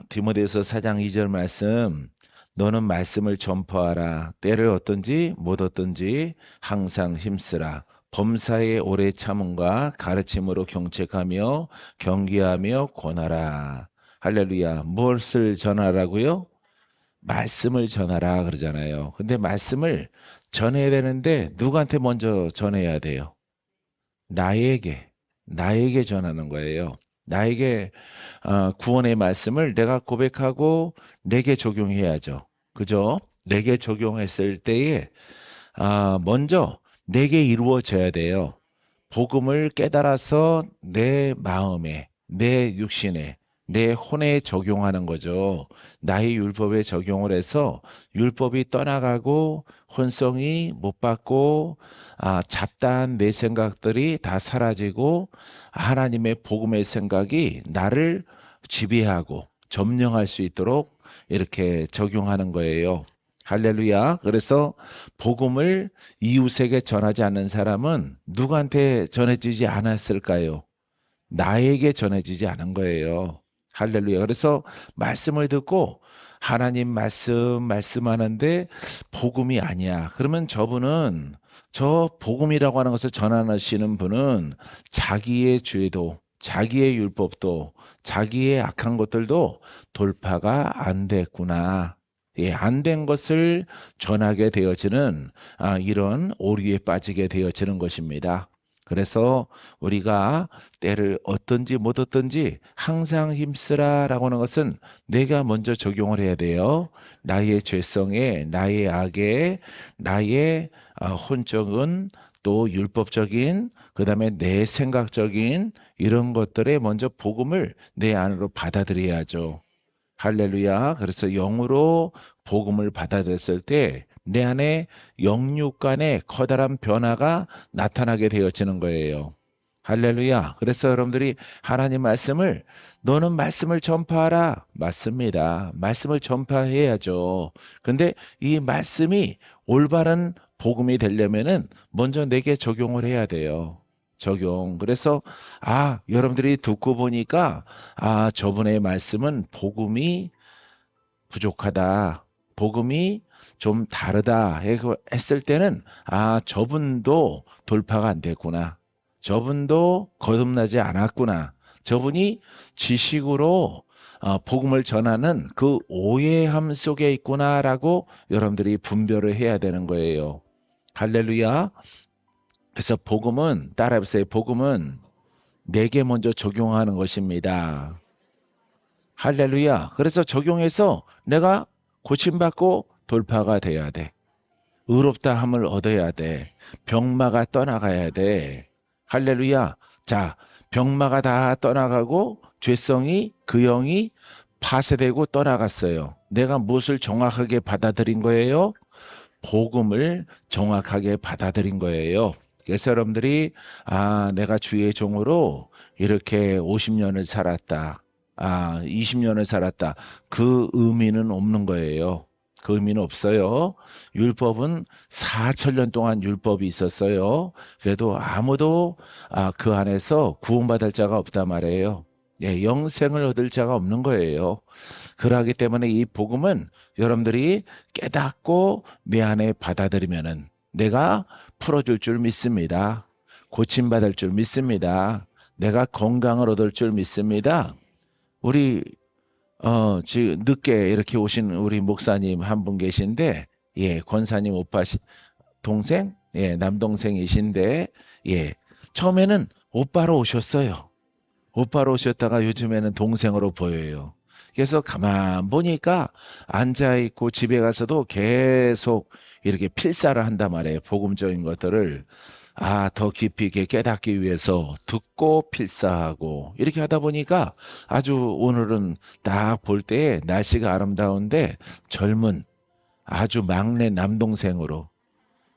디모데후서 4장 2절 말씀, 너는 말씀을 전파하라. 때를 얻든지 못 얻든지 항상 힘쓰라. 범사에 오래 참음과 가르침으로 경책하며 경계하며 권하라. 할렐루야. 무엇을 전하라고요? 말씀을 전하라 그러잖아요. 근데 말씀을 전해야 되는데 누구한테 먼저 전해야 돼요? 나에게 전하는 거예요. 나에게 구원의 말씀을 내가 고백하고 내게 적용해야죠. 그죠? 내게 적용했을 때에 먼저 내게 이루어져야 돼요. 복음을 깨달아서 내 마음에, 내 육신에, 내 혼에 적용하는 거죠. 나의 율법에 적용을 해서 율법이 떠나가고 혼성이 못 받고 잡다한 내 생각들이 다 사라지고 하나님의 복음의 생각이 나를 지배하고 점령할 수 있도록 이렇게 적용하는 거예요. 할렐루야. 그래서 복음을 이웃에게 전하지 않는 사람은 누구한테 전해지지 않았을까요? 나에게 전해지지 않은 거예요. 할렐루야. 그래서 말씀을 듣고 하나님 말씀하는데 복음이 아니야. 그러면 저분은 저 복음이라고 하는 것을 전하시는 분은 자기의 죄도, 자기의 율법도, 자기의 악한 것들도 돌파가 안 됐구나. 예, 안 된 것을 전하게 되어지는 이런 오류에 빠지게 되어지는 것입니다. 그래서 우리가 때를 얻든지 못 얻든지 항상 힘쓰라라고 하는 것은 내가 먼저 적용을 해야 돼요. 나의 죄성에, 나의 악에, 나의 혼적은 또 율법적인, 그 다음에 내 생각적인 이런 것들에 먼저 복음을 내 안으로 받아들여야죠. 할렐루야. 그래서 영으로 복음을 받아들였을 때 내 안에 영육 간의 커다란 변화가 나타나게 되어지는 거예요. 할렐루야. 그래서 여러분들이 하나님 말씀을 너는 말씀을 전파하라. 맞습니다. 말씀을 전파해야죠. 근데 이 말씀이 올바른 복음이 되려면은 먼저 내게 적용을 해야 돼요. 적용. 그래서 여러분들이 듣고 보니까 저분의 말씀은 복음이 부족하다. 복음이 좀 다르다 했을 때는 저분도 돌파가 안 됐구나. 저분도 거듭나지 않았구나. 저분이 지식으로 복음을 전하는 그 오해함 속에 있구나라고 여러분들이 분별을 해야 되는 거예요. 할렐루야. 그래서 복음은 따라해보세요. 복음은 내게 먼저 적용하는 것입니다. 할렐루야. 그래서 적용해서 내가 고침받고 돌파가 돼야 돼. 의롭다함을 얻어야 돼. 병마가 떠나가야 돼. 할렐루야. 자, 병마가 다 떠나가고 죄성이 그 영이 파쇄되고 떠나갔어요. 내가 무엇을 정확하게 받아들인 거예요? 복음을 정확하게 받아들인 거예요. 그래서 여러분들이 내가 주의 종으로 이렇게 50년을 살았다. 20년을 살았다. 그 의미는 없는 거예요. 그 의미는 없어요. 율법은 4천년 동안 율법이 있었어요. 그래도 아무도 그 안에서 구원받을 자가 없단 말이에요. 예, 영생을 얻을 자가 없는 거예요. 그러하기 때문에 이 복음은 여러분들이 깨닫고 내 안에 받아들이면은 내가 풀어줄 줄 믿습니다. 고침받을 줄 믿습니다. 내가 건강을 얻을 줄 믿습니다. 우리 지금 늦게 이렇게 오신 우리 목사님 한 분 계신데, 예, 권사님 오빠 동생, 예, 남동생이신데, 예, 처음에는 오빠로 오셨어요. 오빠로 오셨다가 요즘에는 동생으로 보여요. 그래서 가만 보니까 앉아있고 집에 가서도 계속 이렇게 필사를 한단 말이에요. 복음적인 것들을. 더 깊이 있게 깨닫기 위해서 듣고 필사하고 이렇게 하다 보니까 아주 오늘은 딱 볼 때 날씨가 아름다운데 젊은 아주 막내 남동생으로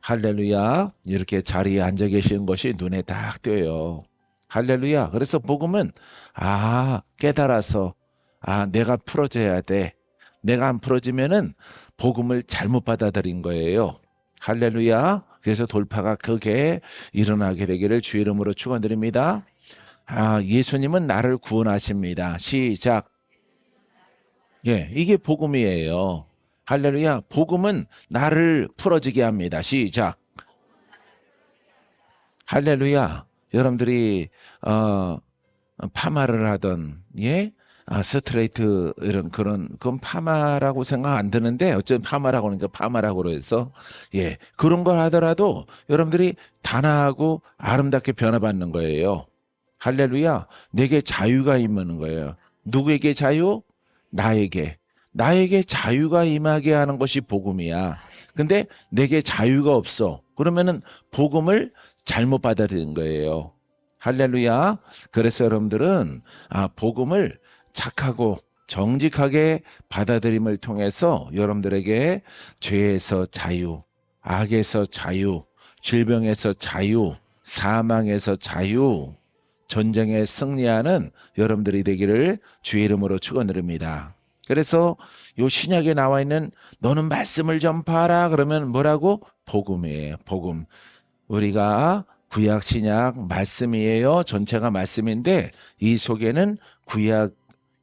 할렐루야 이렇게 자리에 앉아 계시는 것이 눈에 딱 띄어요. 할렐루야. 그래서 복음은 깨달아서 내가 풀어져야 돼. 내가 안 풀어지면은 복음을 잘못 받아들인 거예요. 할렐루야. 그래서 돌파가 크게 일어나게 되기를 주의 이름으로 축원드립니다. 예수님은 나를 구원하십니다. 시작. 예, 이게 복음이에요. 할렐루야. 복음은 나를 풀어지게 합니다. 시작. 할렐루야. 여러분들이 어, 파마를 하던 예? 스트레이트 이런 그런 그건 파마라고 생각 안 드는데 어쨌든 파마라고 하니까 파마라고 그래서 예, 그런 걸 하더라도 여러분들이 단아하고 아름답게 변화받는 거예요. 할렐루야. 내게 자유가 임하는 거예요. 누구에게 자유? 나에게. 나에게 자유가 임하게 하는 것이 복음이야. 근데 내게 자유가 없어. 그러면은 복음을 잘못 받아들인 거예요. 할렐루야. 그래서 여러분들은 복음을 착하고 정직하게 받아들임을 통해서 여러분들에게 죄에서 자유, 악에서 자유, 질병에서 자유, 사망에서 자유, 전쟁에 승리하는 여러분들이 되기를 주의 이름으로 축원드립니다. 그래서 요 신약에 나와 있는 너는 말씀을 전파하라 그러면 뭐라고? 복음이에요. 복음. 우리가 구약 신약 말씀이에요. 전체가 말씀인데 이 속에는 구약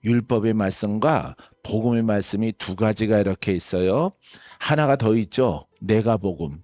율법의 말씀과 복음의 말씀이 두 가지가 이렇게 있어요. 하나가 더 있죠. 내가 복음.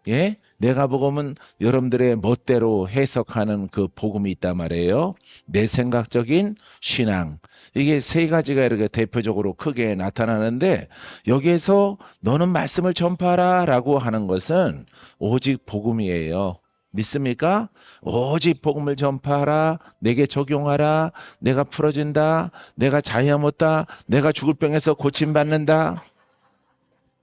예? 내가 복음은 여러분들의 멋대로 해석하는 그 복음이 있단 말이에요. 내 생각적인 신앙. 이게 세 가지가 이렇게 대표적으로 크게 나타나는데 여기에서 너는 말씀을 전파하라 라고 하는 것은 오직 복음이에요. 믿습니까? 오직 복음을 전파하라. 내게 적용하라. 내가 풀어진다. 내가 자유 못다. 내가 죽을 병에서 고침받는다.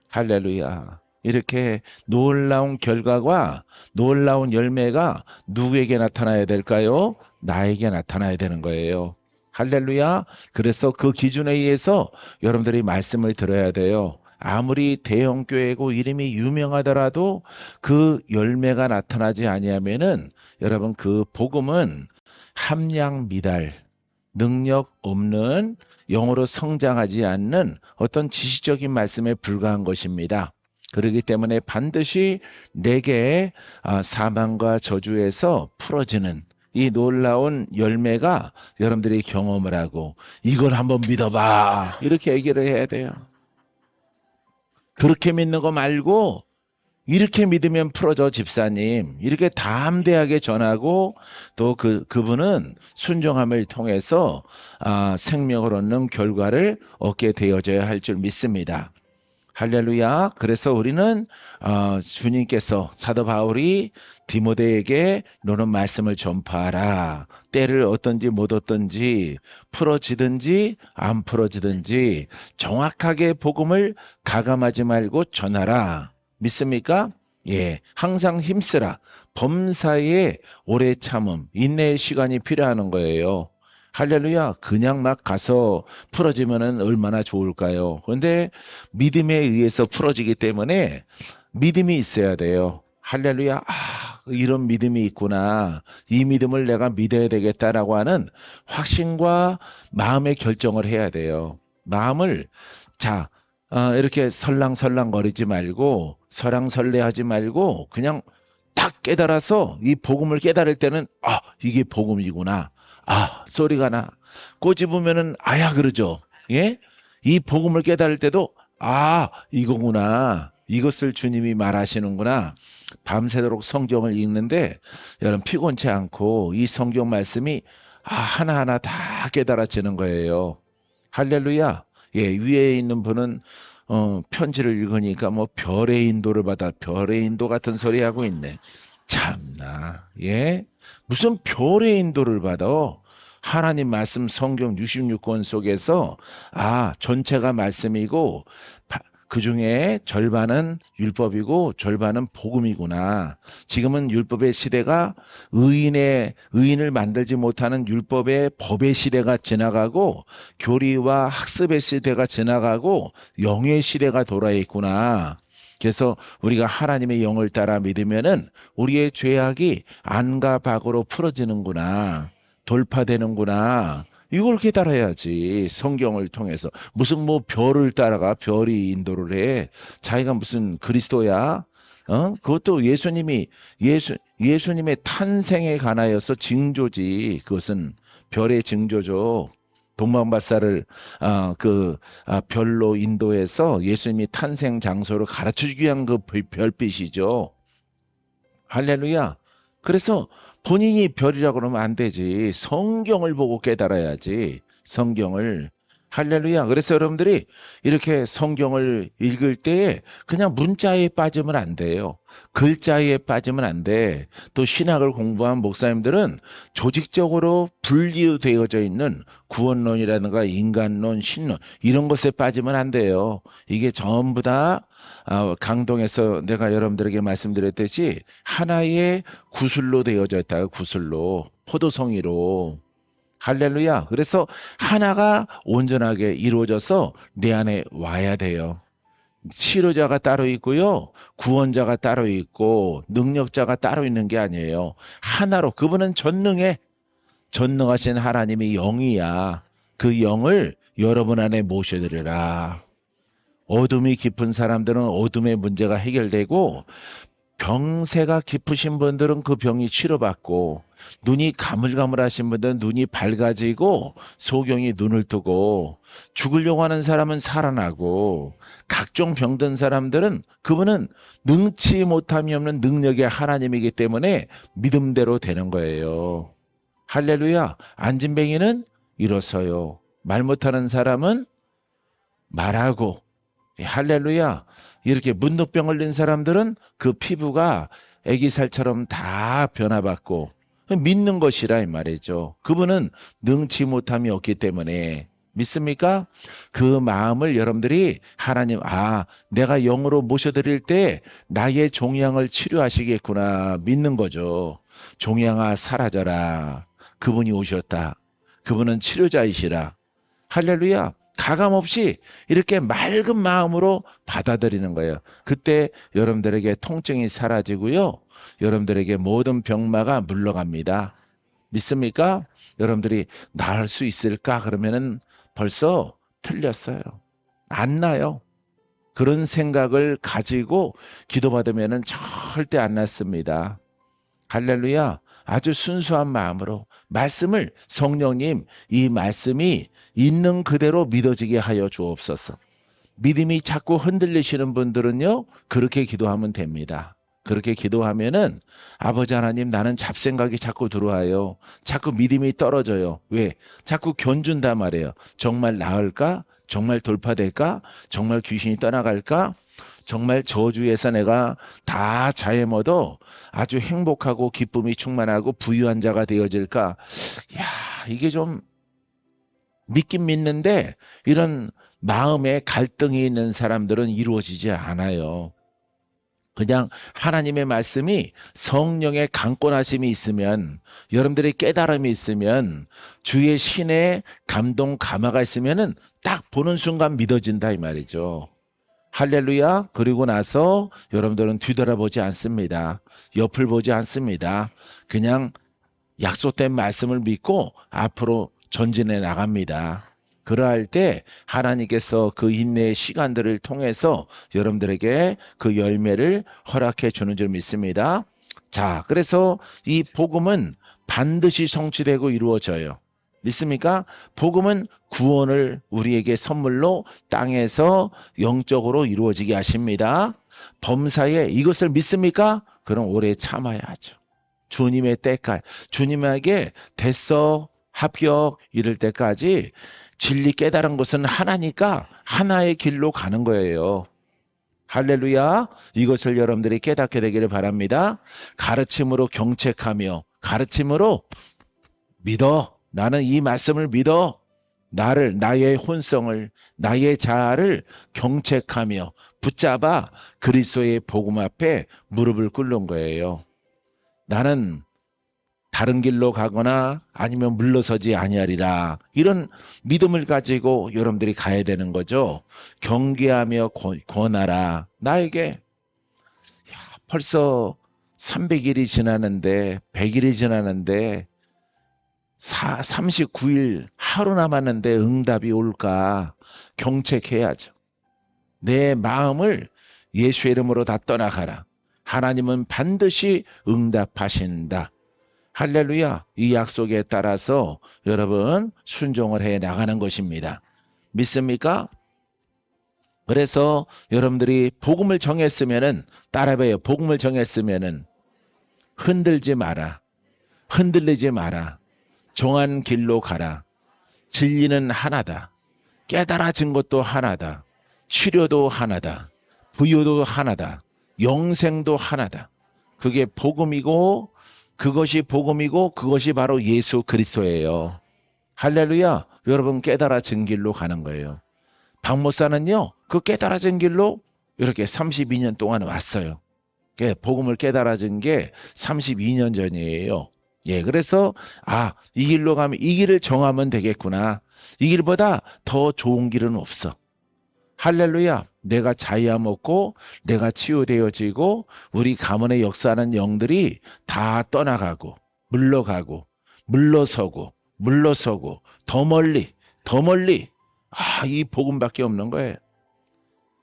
할렐루야. 이렇게 놀라운 결과가 놀라운 열매가 누구에게 나타나야 될까요? 나에게 나타나야 되는 거예요. 할렐루야. 그래서 그 기준에 의해서 여러분들이 말씀을 들어야 돼요. 아무리 대형 교회고 이름이 유명하더라도 그 열매가 나타나지 아니하면은 여러분 그 복음은 함량 미달, 능력 없는 영어로 성장하지 않는 어떤 지식적인 말씀에 불과한 것입니다. 그렇기 때문에 반드시 내게 사망과 저주에서 풀어지는 이 놀라운 열매가 여러분들이 경험을 하고 이걸 한번 믿어봐 이렇게 얘기를 해야 돼요. 그렇게 믿는 거 말고 이렇게 믿으면 풀어져 집사님 이렇게 담대하게 전하고 또 그분은 순종함을 통해서 생명을 얻는 결과를 얻게 되어져야 할 줄 믿습니다. 할렐루야. 그래서 우리는 주님께서 사도 바울이 디모데에게 너는 말씀을 전파하라. 때를 어떤지 못 어떤지 풀어지든지 안 풀어지든지 정확하게 복음을 가감하지 말고 전하라. 믿습니까? 예, 항상 힘쓰라. 범사에 오래 참음, 인내의 시간이 필요한 거예요. 할렐루야. 그냥 막 가서 풀어지면은 얼마나 좋을까요? 그런데 믿음에 의해서 풀어지기 때문에 믿음이 있어야 돼요. 할렐루야. 이런 믿음이 있구나. 이 믿음을 내가 믿어야 되겠다라고 하는 확신과 마음의 결정을 해야 돼요. 마음을 자, 이렇게 설랑설랑거리지 말고 설랑설레하지 말고 그냥 딱 깨달아서 이 복음을 깨달을 때는 이게 복음이구나. 소리가 나. 꼬집으면은 아야 그러죠. 예? 이 복음을 깨달을 때도 이거구나. 이것을 주님이 말하시는구나. 밤새도록 성경을 읽는데 여러분 피곤치 않고 이 성경 말씀이 하나하나 다 깨달아지는 거예요. 할렐루야. 예, 위에 있는 분은 편지를 읽으니까 뭐 별의 인도를 받아 별의 인도 같은 소리 하고 있네. 참나. 예? 무슨 별의 인도를 받아? 하나님 말씀 성경 66권 속에서 전체가 말씀이고 그 중에 절반은 율법이고 절반은 복음이구나. 지금은 율법의 시대가 의인을 만들지 못하는 율법의 법의 시대가 지나가고 교리와 학습의 시대가 지나가고 영의 시대가 돌아 있구나. 그래서 우리가 하나님의 영을 따라 믿으면은 우리의 죄악이 안과 밖으로 풀어지는구나. 돌파되는구나. 이걸 깨달아야지. 성경을 통해서. 무슨 뭐 별을 따라가 별이 인도를 해. 자기가 무슨 그리스도야? 그것도 예수님의 탄생에 관하여서 징조지. 그것은 별의 징조죠. 동방바사를 별로 인도해서 예수님이 탄생 장소를 가르쳐주기 위한 그 별빛이죠. 할렐루야. 그래서 본인이 별이라고 그러면 안 되지. 성경을 보고 깨달아야지. 성경을. 할렐루야. 그래서 여러분들이 이렇게 성경을 읽을 때에 그냥 문자에 빠지면 안 돼요. 글자에 빠지면 안 돼. 또 신학을 공부한 목사님들은 조직적으로 분리되어져 있는 구원론이라든가 인간론, 신론 이런 것에 빠지면 안 돼요. 이게 전부 다 강동에서 내가 여러분들에게 말씀드렸듯이 하나의 구슬로 되어져 있다. 구슬로. 포도송이로. 할렐루야. 그래서 하나가 온전하게 이루어져서 내 안에 와야 돼요. 치료자가 따로 있고요. 구원자가 따로 있고 능력자가 따로 있는 게 아니에요. 하나로. 그분은 전능하신 하나님이 영이야. 그 영을 여러분 안에 모셔드리라. 어둠이 깊은 사람들은 어둠의 문제가 해결되고 병세가 깊으신 분들은 그 병이 치료받고 눈이 가물가물하신 분들은 눈이 밝아지고 소경이 눈을 뜨고 죽으려고 하는 사람은 살아나고 각종 병든 사람들은 그분은 능치 못함이 없는 능력의 하나님이기 때문에 믿음대로 되는 거예요. 할렐루야. 안진뱅이는 일어서요. 말 못하는 사람은 말하고 할렐루야. 이렇게 문둥병 걸린 사람들은 그 피부가 애기살처럼 다 변화받고 믿는 것이라 이 말이죠. 그분은 능치 못함이 없기 때문에 믿습니까? 그 마음을 여러분들이 하나님 내가 영으로 모셔드릴 때 나의 종양을 치료하시겠구나 믿는 거죠. 종양아 사라져라. 그분이 오셨다. 그분은 치료자이시라. 할렐루야. 가감없이 이렇게 맑은 마음으로 받아들이는 거예요. 그때 여러분들에게 통증이 사라지고요. 여러분들에게 모든 병마가 물러갑니다. 믿습니까? 여러분들이 나을 수 있을까? 그러면은 벌써 틀렸어요. 안 나요. 그런 생각을 가지고 기도받으면은 절대 안 낫습니다. 할렐루야. 아주 순수한 마음으로 말씀을 성령님 이 말씀이 있는 그대로 믿어지게 하여 주옵소서. 믿음이 자꾸 흔들리시는 분들은요. 그렇게 기도하면 됩니다. 그렇게 기도하면은 아버지 하나님 나는 잡생각이 자꾸 들어와요. 자꾸 믿음이 떨어져요. 왜? 자꾸 견준단 말이에요. 정말 나을까? 정말 돌파될까? 정말 귀신이 떠나갈까? 정말 저주에서 내가 다 자해먹어 아주 행복하고 기쁨이 충만하고 부유한 자가 되어질까? 야, 이게 좀 믿긴 믿는데 이런 마음에 갈등이 있는 사람들은 이루어지지 않아요. 그냥 하나님의 말씀이 성령의 강권하심이 있으면 여러분들의 깨달음이 있으면 주의 신의 감동 감화가 있으면은 딱 보는 순간 믿어진다 이 말이죠. 할렐루야. 그리고 나서 여러분들은 뒤돌아보지 않습니다. 옆을 보지 않습니다. 그냥 약속된 말씀을 믿고 앞으로 전진해 나갑니다. 그러할 때 하나님께서 그 인내의 시간들을 통해서 여러분들에게 그 열매를 허락해 주는 줄 믿습니다. 자, 그래서 이 복음은 반드시 성취되고 이루어져요. 믿습니까? 복음은 구원을 우리에게 선물로 땅에서 영적으로 이루어지게 하십니다. 범사에 이것을 믿습니까? 그럼 오래 참아야죠. 주님의 때까지 주님에게 됐어 합격 이럴 때까지 진리 깨달은 것은 하나니까 하나의 길로 가는 거예요. 할렐루야. 이것을 여러분들이 깨닫게 되기를 바랍니다. 가르침으로 경책하며 가르침으로 믿어. 나는 이 말씀을 믿어. 나의 혼성을 나의 자아를 경책하며 붙잡아 그리스도의 복음 앞에 무릎을 꿇는 거예요. 나는 다른 길로 가거나 아니면 물러서지 아니하리라. 이런 믿음을 가지고 여러분들이 가야 되는 거죠. 경계하며 권하라. 나에게 벌써 300일이 지나는데 100일이 지나는데 39일 하루 남았는데 응답이 올까? 경책해야죠. 내 마음을 예수의 이름으로 다 떠나가라. 하나님은 반드시 응답하신다. 할렐루야. 이 약속에 따라서 여러분 순종을 해 나가는 것입니다. 믿습니까? 그래서 여러분들이 복음을 정했으면은 따라해봐요. 복음을 정했으면은 흔들지 마라. 흔들리지 마라. 정한 길로 가라. 진리는 하나다. 깨달아진 것도 하나다. 치료도 하나다. 부유도 하나다. 영생도 하나다. 그게 복음이고 그것이 복음이고 그것이 바로 예수 그리스도예요. 할렐루야. 여러분 깨달아진 길로 가는 거예요. 박 목사는요. 그 깨달아진 길로 이렇게 32년 동안 왔어요. 복음을 깨달아진 게 32년 전이에요. 예, 그래서 이 길로 가면 이 길을 정하면 되겠구나. 이 길보다 더 좋은 길은 없어. 할렐루야. 내가 자유함 먹고 내가 치유되어지고 우리 가문에 역사하는 영들이 다 떠나가고 물러가고 물러서고 더 멀리 이 복음밖에 없는 거예요.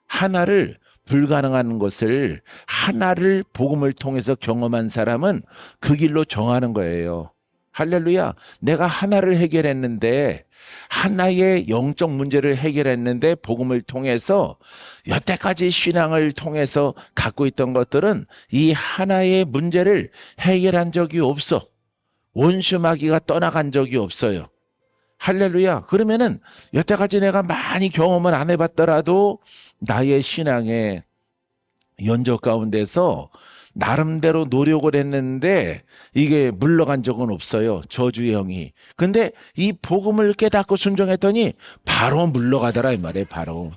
하나를 불가능한 것을 하나를 복음을 통해서 경험한 사람은 그 길로 정하는 거예요. 할렐루야. 내가 하나를 해결했는데 하나의 영적 문제를 해결했는데 복음을 통해서 여태까지 신앙을 통해서 갖고 있던 것들은 이 하나의 문제를 해결한 적이 없어. 원수마귀가 떠나간 적이 없어요. 할렐루야. 그러면은 여태까지 내가 많이 경험을 안 해봤더라도 나의 신앙의 연적 가운데서 나름대로 노력을 했는데 이게 물러간 적은 없어요. 저주의 영이. 근데 이 복음을 깨닫고 순종했더니 바로 물러가더라 이 말이에요. 바로.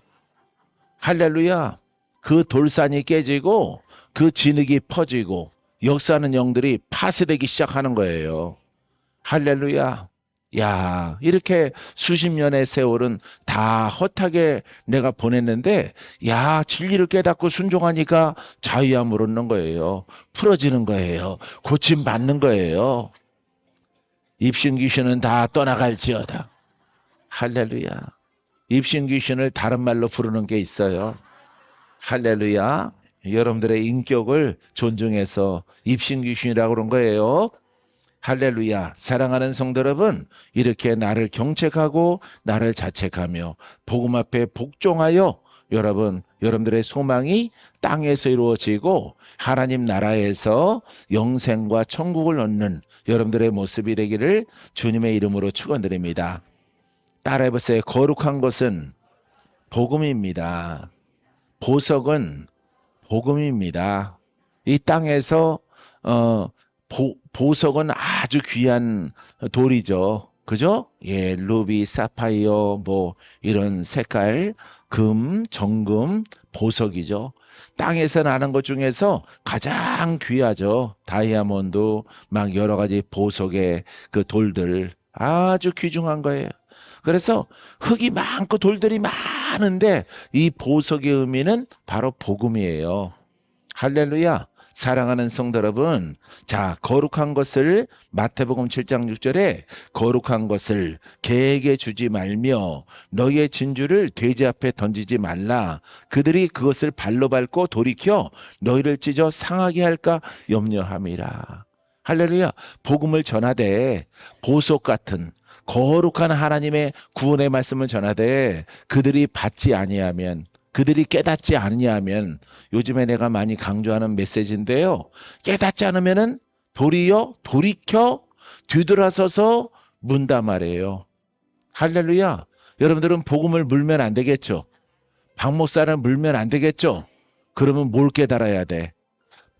할렐루야. 그 돌산이 깨지고 그 진흙이 퍼지고 역사하는 영들이 파쇄되기 시작하는 거예요. 할렐루야. 야, 이렇게 수십 년의 세월은 다 헛하게 내가 보냈는데, 진리를 깨닫고 순종하니까 자유함을 얻는 거예요. 풀어지는 거예요. 고침받는 거예요. 입신 귀신은 다 떠나갈지어다. 할렐루야. 입신 귀신을 다른 말로 부르는 게 있어요. 할렐루야. 여러분들의 인격을 존중해서 입신 귀신이라고 그런 거예요. 할렐루야. 사랑하는 성도 여러분, 이렇게 나를 경책하고 나를 자책하며 복음 앞에 복종하여 여러분들의 소망이 땅에서 이루어지고 하나님 나라에서 영생과 천국을 얻는 여러분들의 모습이 되기를 주님의 이름으로 축원드립니다. 따라해보세요. 거룩한 것은 복음입니다. 보석은 복음입니다. 이 땅에서 보석은 아주 귀한 돌이죠. 그죠? 예, 루비, 사파이어, 이런 색깔, 금, 정금, 보석이죠. 땅에서 나는 것 중에서 가장 귀하죠. 다이아몬드, 막 여러 가지 보석의 그 돌들. 아주 귀중한 거예요. 그래서 흙이 많고 돌들이 많은데 이 보석의 의미는 바로 복음이에요. 할렐루야. 사랑하는 성도 여러분, 자, 거룩한 것을 마태복음 7장 6절에 거룩한 것을 개에게 주지 말며 너희의 진주를 돼지 앞에 던지지 말라. 그들이 그것을 발로 밟고 돌이켜 너희를 찢어 상하게 할까 염려함이라. 할렐루야. 복음을 전하되 보석 같은 거룩한 하나님의 구원의 말씀을 전하되 그들이 받지 아니하면 그들이 깨닫지 않냐면 요즘에 내가 많이 강조하는 메시지인데요. 깨닫지 않으면은 도리어 돌이켜 뒤돌아서서 문다 말이에요. 할렐루야. 여러분들은 복음을 물면 안 되겠죠. 박 목사를 물면 안 되겠죠. 그러면 뭘 깨달아야 돼?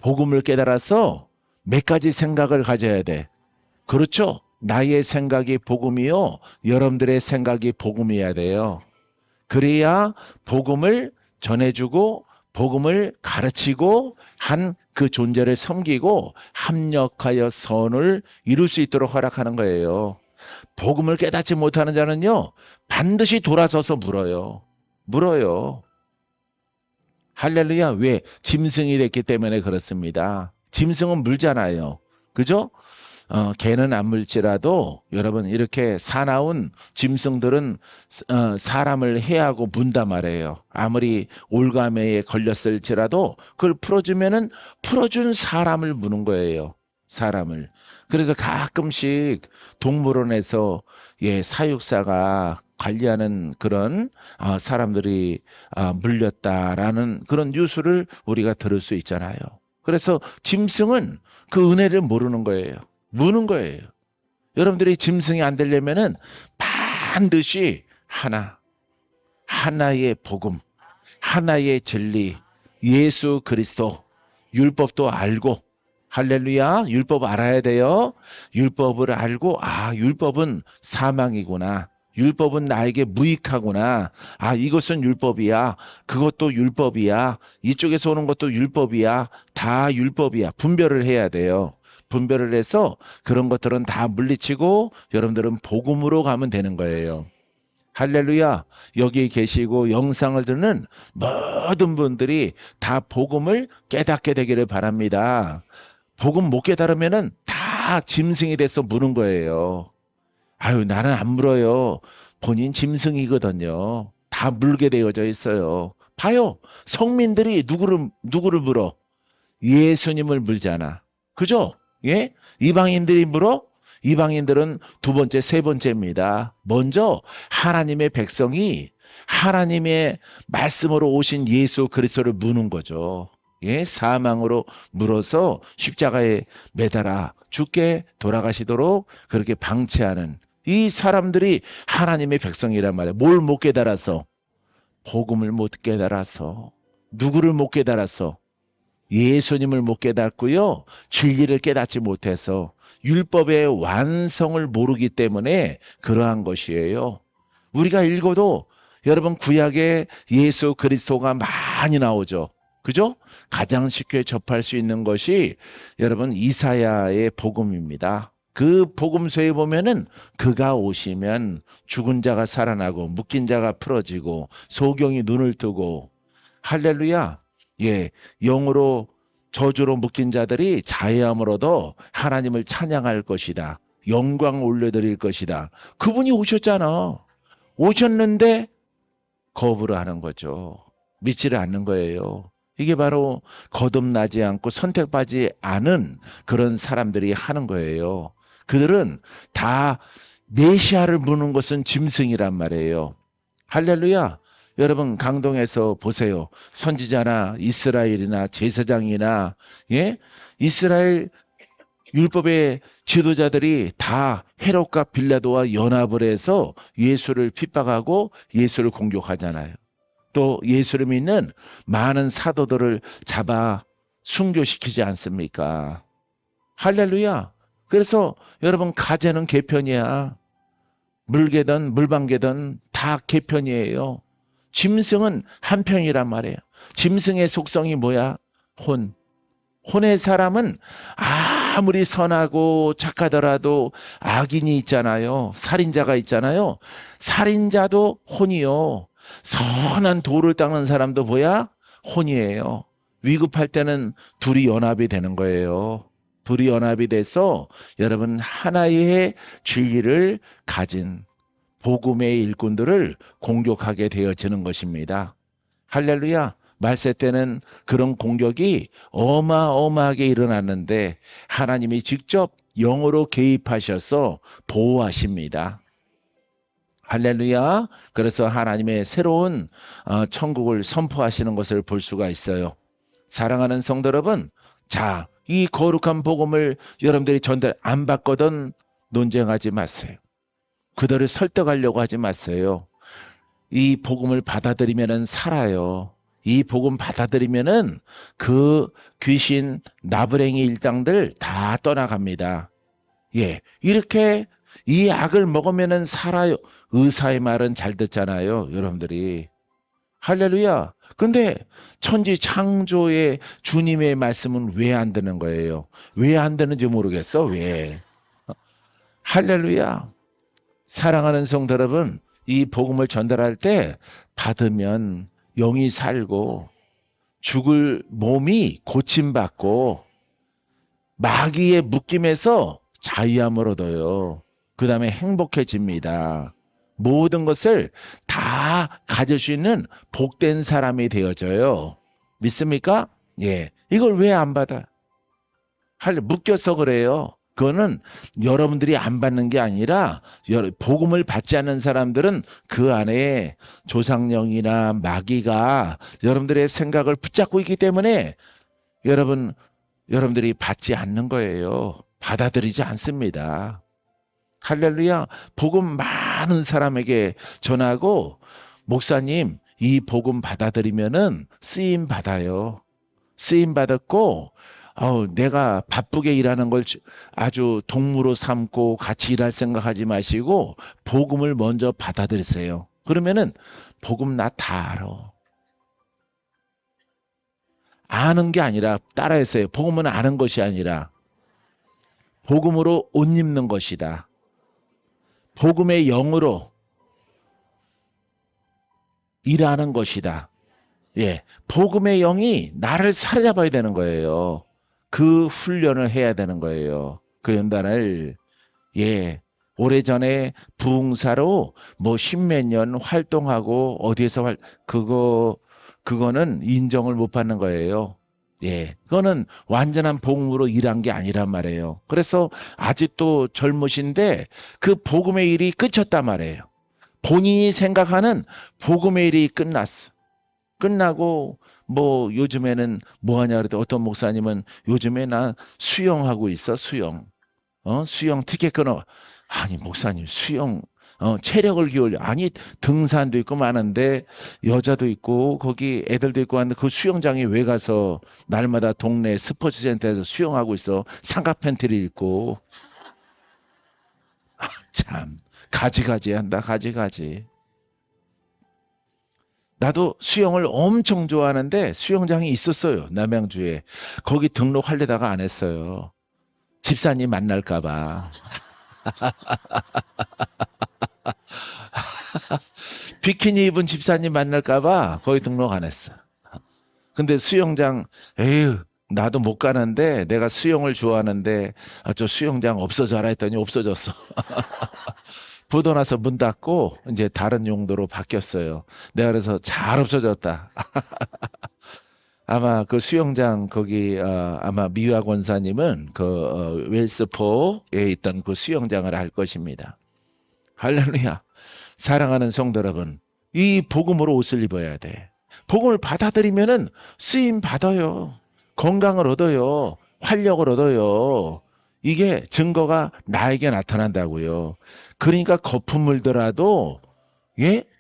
복음을 깨달아서 몇 가지 생각을 가져야 돼. 그렇죠? 나의 생각이 복음이요. 여러분들의 생각이 복음이어야 돼요. 그래야 복음을 전해주고 복음을 가르치고 한 그 존재를 섬기고 합력하여 선을 이룰 수 있도록 허락하는 거예요. 복음을 깨닫지 못하는 자는요. 반드시 돌아서서 물어요. 할렐루야. 왜? 짐승이 됐기 때문에 그렇습니다. 짐승은 물잖아요. 그죠? 개는 안 물지라도 여러분 이렇게 사나운 짐승들은 사람을 해하고 문단 말이에요. 아무리 올가매에 걸렸을지라도 그걸 풀어주면은 풀어준 사람을 무는 거예요. 사람을. 그래서 가끔씩 동물원에서 사육사가 관리하는 그런 사람들이 물렸다라는 그런 뉴스를 우리가 들을 수 있잖아요. 그래서 짐승은 그 은혜를 모르는 거예요. 무는 거예요. 여러분들이 짐승이 안 되려면은 반드시 하나의 복음, 하나의 진리, 예수 그리스도, 율법도 알고, 할렐루야, 율법 알아야 돼요. 율법을 알고, 율법은 사망이구나. 율법은 나에게 무익하구나. 이것은 율법이야. 그것도 율법이야. 이쪽에서 오는 것도 율법이야. 다 율법이야. 분별을 해야 돼요. 분별을 해서 그런 것들은 다 물리치고 여러분들은 복음으로 가면 되는 거예요. 할렐루야. 여기 계시고 영상을 듣는 모든 분들이 다 복음을 깨닫게 되기를 바랍니다. 복음 못 깨달으면은 다 짐승이 돼서 무는 거예요. 나는 안 물어요. 본인 짐승이거든요. 다 물게 되어져 있어요. 봐요. 성민들이 누구를 물어? 예수님을 물잖아. 그죠? 예? 이방인들이 물어? 이방인들은 두 번째, 세 번째입니다. 먼저 하나님의 백성이 하나님의 말씀으로 오신 예수 그리스도를 무는 거죠. 사망으로 물어서 십자가에 매달아 죽게 돌아가시도록 그렇게 방치하는 이 사람들이 하나님의 백성이란 말이에요. 뭘 못 깨달아서? 복음을 못 깨달아서. 누구를 못 깨달아서? 예수님을 못 깨닫고요. 진리를 깨닫지 못해서 율법의 완성을 모르기 때문에 그러한 것이에요. 우리가 읽어도 여러분 구약에 예수 그리스도가 많이 나오죠. 그죠? 가장 쉽게 접할 수 있는 것이 여러분 이사야의 복음입니다. 그 복음서에 보면은 그가 오시면 죽은 자가 살아나고 묶인 자가 풀어지고 소경이 눈을 뜨고 할렐루야. 영으로 저주로 묶인 자들이 자유함으로도 하나님을 찬양할 것이다. 영광 올려드릴 것이다. 그분이 오셨잖아. 오셨는데 거부를 하는 거죠. 믿지를 않는 거예요. 이게 바로 거듭나지 않고 선택받지 않은 그런 사람들이 하는 거예요. 그들은 다 메시아를 무는 것은 짐승이란 말이에요. 할렐루야. 여러분 강동에서 보세요. 선지자나 이스라엘이나 제사장이나 이스라엘 율법의 지도자들이 다 헤롯과 빌라도와 연합을 해서 예수를 핍박하고 예수를 공격하잖아요. 또 예수를 믿는 많은 사도들을 잡아 순교시키지 않습니까? 할렐루야. 그래서 여러분 가제는 개편이야. 물개든 물방개든 다 개편이에요. 짐승은 한편이란 말이에요. 짐승의 속성이 뭐야? 혼의 사람은 아무리 선하고 착하더라도 악인이 있잖아요. 살인자가 있잖아요. 살인자도 혼이요. 선한 돌을 닦는 사람도 뭐야? 혼이에요. 위급할 때는 둘이 연합이 되는 거예요. 둘이 연합이 돼서 여러분 하나의 진리를 가진 복음의 일꾼들을 공격하게 되어지는 것입니다. 할렐루야. 말세 때는 그런 공격이 어마어마하게 일어났는데 하나님이 직접 영으로 개입하셔서 보호하십니다. 할렐루야. 그래서 하나님의 새로운 천국을 선포하시는 것을 볼 수가 있어요. 사랑하는 성도 여러분, 자, 이 거룩한 복음을 여러분들이 전달 안 받거든 논쟁하지 마세요. 그들을 설득하려고 하지 마세요. 이 복음을 받아들이면은 살아요. 이 복음 받아들이면은 그 귀신 나부랭이 일당들 다 떠나갑니다. 이렇게 이 약을 먹으면은 살아요. 의사의 말은 잘 듣잖아요, 여러분들이. 할렐루야. 근데 천지 창조의 주님의 말씀은 왜 안 듣는 거예요? 왜 안 듣는지 모르겠어. 왜? 할렐루야. 사랑하는 성도 여러분, 이 복음을 전달할 때 받으면 영이 살고 죽을 몸이 고침받고 마귀의 묶임에서 자유함을 얻어요. 그 다음에 행복해집니다. 모든 것을 다 가질 수 있는 복된 사람이 되어져요. 믿습니까? 이걸 왜 안 받아? 묶여서 그래요. 그거는 여러분들이 안 받는 게 아니라 복음을 받지 않는 사람들은 그 안에 조상령이나 마귀가 여러분들의 생각을 붙잡고 있기 때문에 여러분들이 받지 않는 거예요. 받아들이지 않습니다. 할렐루야. 복음 많은 사람에게 전하고 목사님 이 복음 받아들이면은 쓰임 받아요. 쓰임 받았고 내가 바쁘게 일하는 걸 아주 동무로 삼고 같이 일할 생각하지 마시고 복음을 먼저 받아들이세요. 그러면은 복음 나 다 알아. 아는 게 아니라 따라해서요. 복음은 아는 것이 아니라 복음으로 옷 입는 것이다. 복음의 영으로 일하는 것이다. 예, 복음의 영이 나를 사로잡아야 되는 거예요. 그 훈련을 해야 되는 거예요. 그 연단을 오래전에 부흥사로 뭐 십몇 년 활동하고 어디에서 그거는 인정을 못 받는 거예요. 그거는 완전한 복음으로 일한 게 아니란 말이에요. 그래서 아직도 젊으신데 그 복음의 일이 끝쳤단 말이에요. 본인이 생각하는 복음의 일이 끝났어. 끝나고 뭐 요즘에는 뭐 하냐 그랬더니 어떤 목사님은 요즘에 나 수영하고 있어. 수영. 수영 티켓 끊어. 아니 목사님 수영 체력을 기울여. 아니 등산도 있고 많은데 여자도 있고 거기 애들도 있고 하는데 그 수영장에 왜 가서 날마다 동네 스포츠 센터에서 수영하고 있어. 삼각 팬티를 입고. 참 가지가지 한다. 가지가지. 나도 수영을 엄청 좋아하는데 수영장이 있었어요. 남양주에. 거기 등록하려다가 안 했어요. 집사님 만날까 봐. 비키니 입은 집사님 만날까 봐 거기 등록 안 했어. 근데 수영장 에휴 나도 못 가는데 내가 수영을 좋아하는데 저 수영장 없어져라 했더니 없어졌어. 부도 나서 문 닫고 이제 다른 용도로 바뀌었어요. 내가 그래서 잘 없어졌다. 아마 그 수영장 거기 아마 미화 권사님은 그 웰스포에 있던 그 수영장을 할 것입니다. 할렐루야. 사랑하는 성도 여러분, 이 복음으로 옷을 입어야 돼. 복음을 받아들이면은 쓰임 받아요. 건강을 얻어요. 활력을 얻어요. 이게 증거가 나에게 나타난다고요. 그러니까 거품 물더라도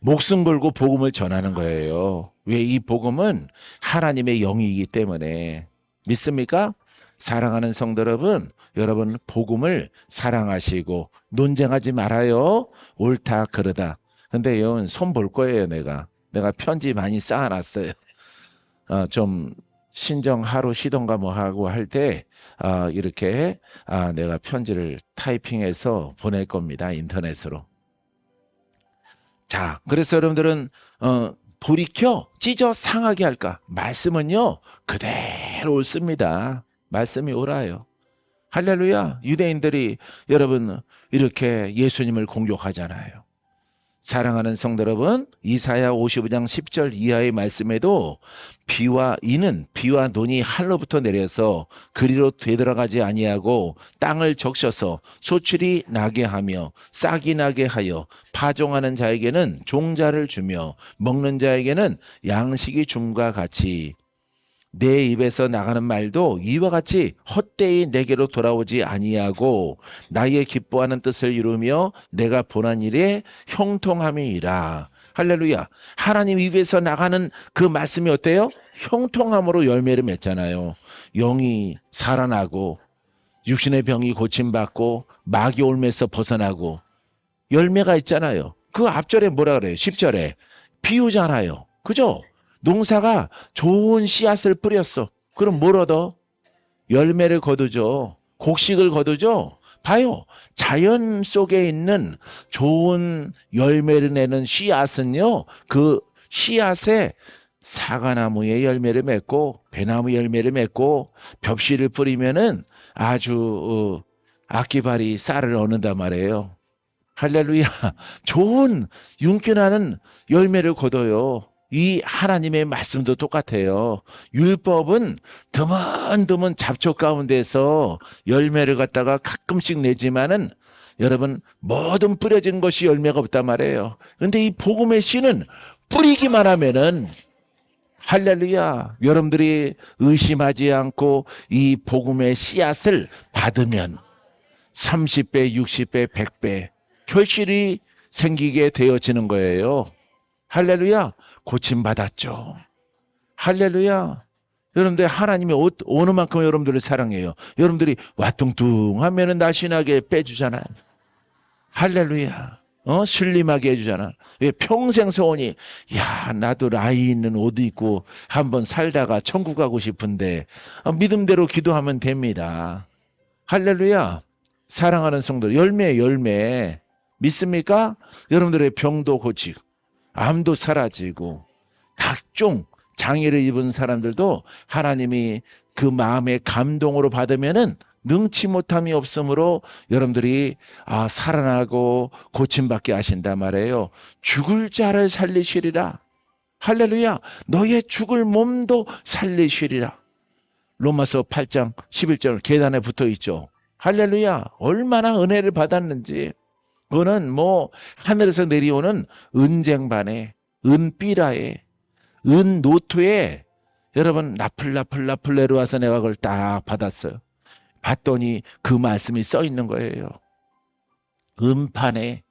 목숨 걸고 복음을 전하는 거예요. 왜? 이 복음은 하나님의 영이기 때문에. 믿습니까? 사랑하는 성도 여러분 복음을 사랑하시고 논쟁하지 말아요. 옳다 그르다. 근데 여러분 손 볼 거예요. 내가 편지 많이 쌓아놨어요. 좀 신정하루 쉬던가 뭐 하고 할 때 이렇게 내가 편지를 타이핑해서 보낼 겁니다. 인터넷으로. 자, 그래서 여러분들은 돌이켜 찢어 상하게 할까? 말씀은요 그대로 옳습니다. 말씀이 옳아요. 할렐루야. 유대인들이 여러분 이렇게 예수님을 공격하잖아요. 사랑하는 성도 여러분, 이사야 55장 10절 이하의 말씀에도 이는 비와 눈이 하늘로부터 내려서 그리로 되돌아가지 아니하고 땅을 적셔서 소출이 나게 하며 싹이 나게 하여 파종하는 자에게는 종자를 주며 먹는 자에게는 양식이 줌과 같이 내 입에서 나가는 말도 이와 같이 헛되이 내게로 돌아오지 아니하고 나의 기뻐하는 뜻을 이루며 내가 본한 일에 형통함이니라. 할렐루야. 하나님 입에서 나가는 그 말씀이 어때요? 형통함으로 열매를 맺잖아요. 영이 살아나고 육신의 병이 고침받고 마귀 올매에서 벗어나고 열매가 있잖아요. 그 앞절에 뭐라 그래요? 10절에 비유잖아요. 그죠? 농사가 좋은 씨앗을 뿌렸어. 그럼 뭘 얻어? 열매를 거두죠. 곡식을 거두죠. 봐요. 자연 속에 있는 좋은 열매를 내는 씨앗은요. 그 씨앗에 사과나무의 열매를 맺고 배나무 열매를 맺고 벽씨를 뿌리면은 아주 아끼바리 쌀을 얻는단 말이에요. 할렐루야. 좋은 윤기나는 열매를 거둬요. 이 하나님의 말씀도 똑같아요. 율법은 드문드문 잡초 가운데서 열매를 갖다가 가끔씩 내지만은 여러분 모든 뿌려진 것이 열매가 없단 말이에요. 근데 이 복음의 씨는 뿌리기만 하면은 할렐루야, 여러분들이 의심하지 않고 이 복음의 씨앗을 받으면 30배, 60배, 100배 결실이 생기게 되어지는 거예요. 할렐루야, 고침받았죠. 할렐루야. 여러분들 하나님이 어느 만큼 여러분들을 사랑해요. 여러분들이 와뚱뚱하면 날씬하게 빼주잖아요. 할렐루야. 슬림하게 해주잖아. 평생 소원이, 야, 나도 라이 있는 옷 입고 한번 살다가 천국 가고 싶은데, 믿음대로 기도하면 됩니다. 할렐루야. 사랑하는 성도, 열매. 믿습니까? 여러분들의 병도 고치고, 암도 사라지고, 각종 장애를 입은 사람들도 하나님이 그 마음의 감동으로 받으면은 능치 못함이 없으므로 여러분들이 살아나고 고침받게 하신단 말이에요. 죽을 자를 살리시리라. 할렐루야. 너의 죽을 몸도 살리시리라. 로마서 8장 11절 계단에 붙어 있죠. 할렐루야. 얼마나 은혜를 받았는지. 그거는 뭐 하늘에서 내려오는 은쟁반에, 은삐라에, 은노트에 여러분 나플 내려와서 내가 그걸 딱 받았어요. 봤더니 그 말씀이 써 있는 거예요. 은판에,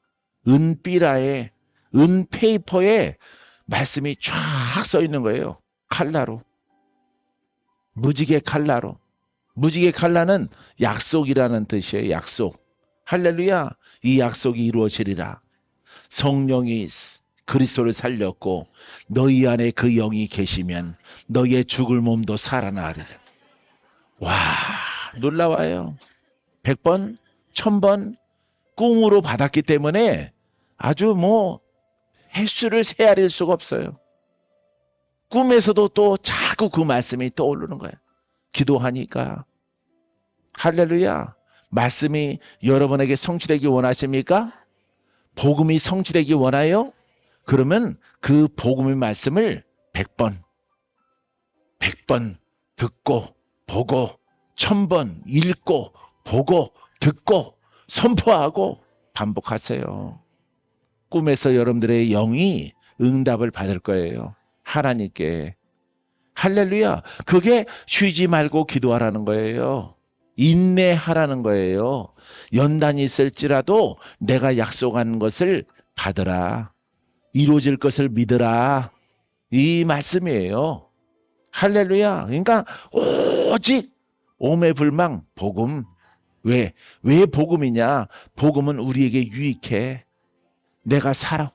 은삐라에, 은페이퍼에 말씀이 쫙 써 있는 거예요. 칼라로. 무지개 칼라로. 무지개 칼라는 약속이라는 뜻이에요. 약속. 할렐루야. 이 약속이 이루어지리라. 성령이 그리스도를 살렸고 너희 안에 그 영이 계시면 너의 죽을 몸도 살아나리라. 와, 놀라워요. 100번, 1000번 꿈으로 받았기 때문에 아주 뭐 횟수를 세아릴 수가 없어요. 꿈에서도 또 자꾸 그 말씀이 떠오르는 거예요. 기도하니까. 할렐루야. 말씀이 여러분에게 성취되기 원하십니까? 복음이 성취되기 원해요? 그러면 그 복음의 말씀을 100번 듣고 보고 1000번 읽고 보고 듣고 선포하고 반복하세요. 꿈에서 여러분들의 영이 응답을 받을 거예요. 하나님께. 할렐루야. 그게 쉬지 말고 기도하라는 거예요. 인내하라는 거예요. 연단이 있을지라도 내가 약속한 것을 받으라. 이루어질 것을 믿으라. 이 말씀이에요. 할렐루야. 그러니까 오직 오매불망 복음. 왜 복음이냐? 복음은 우리에게 유익해. 내가 살아.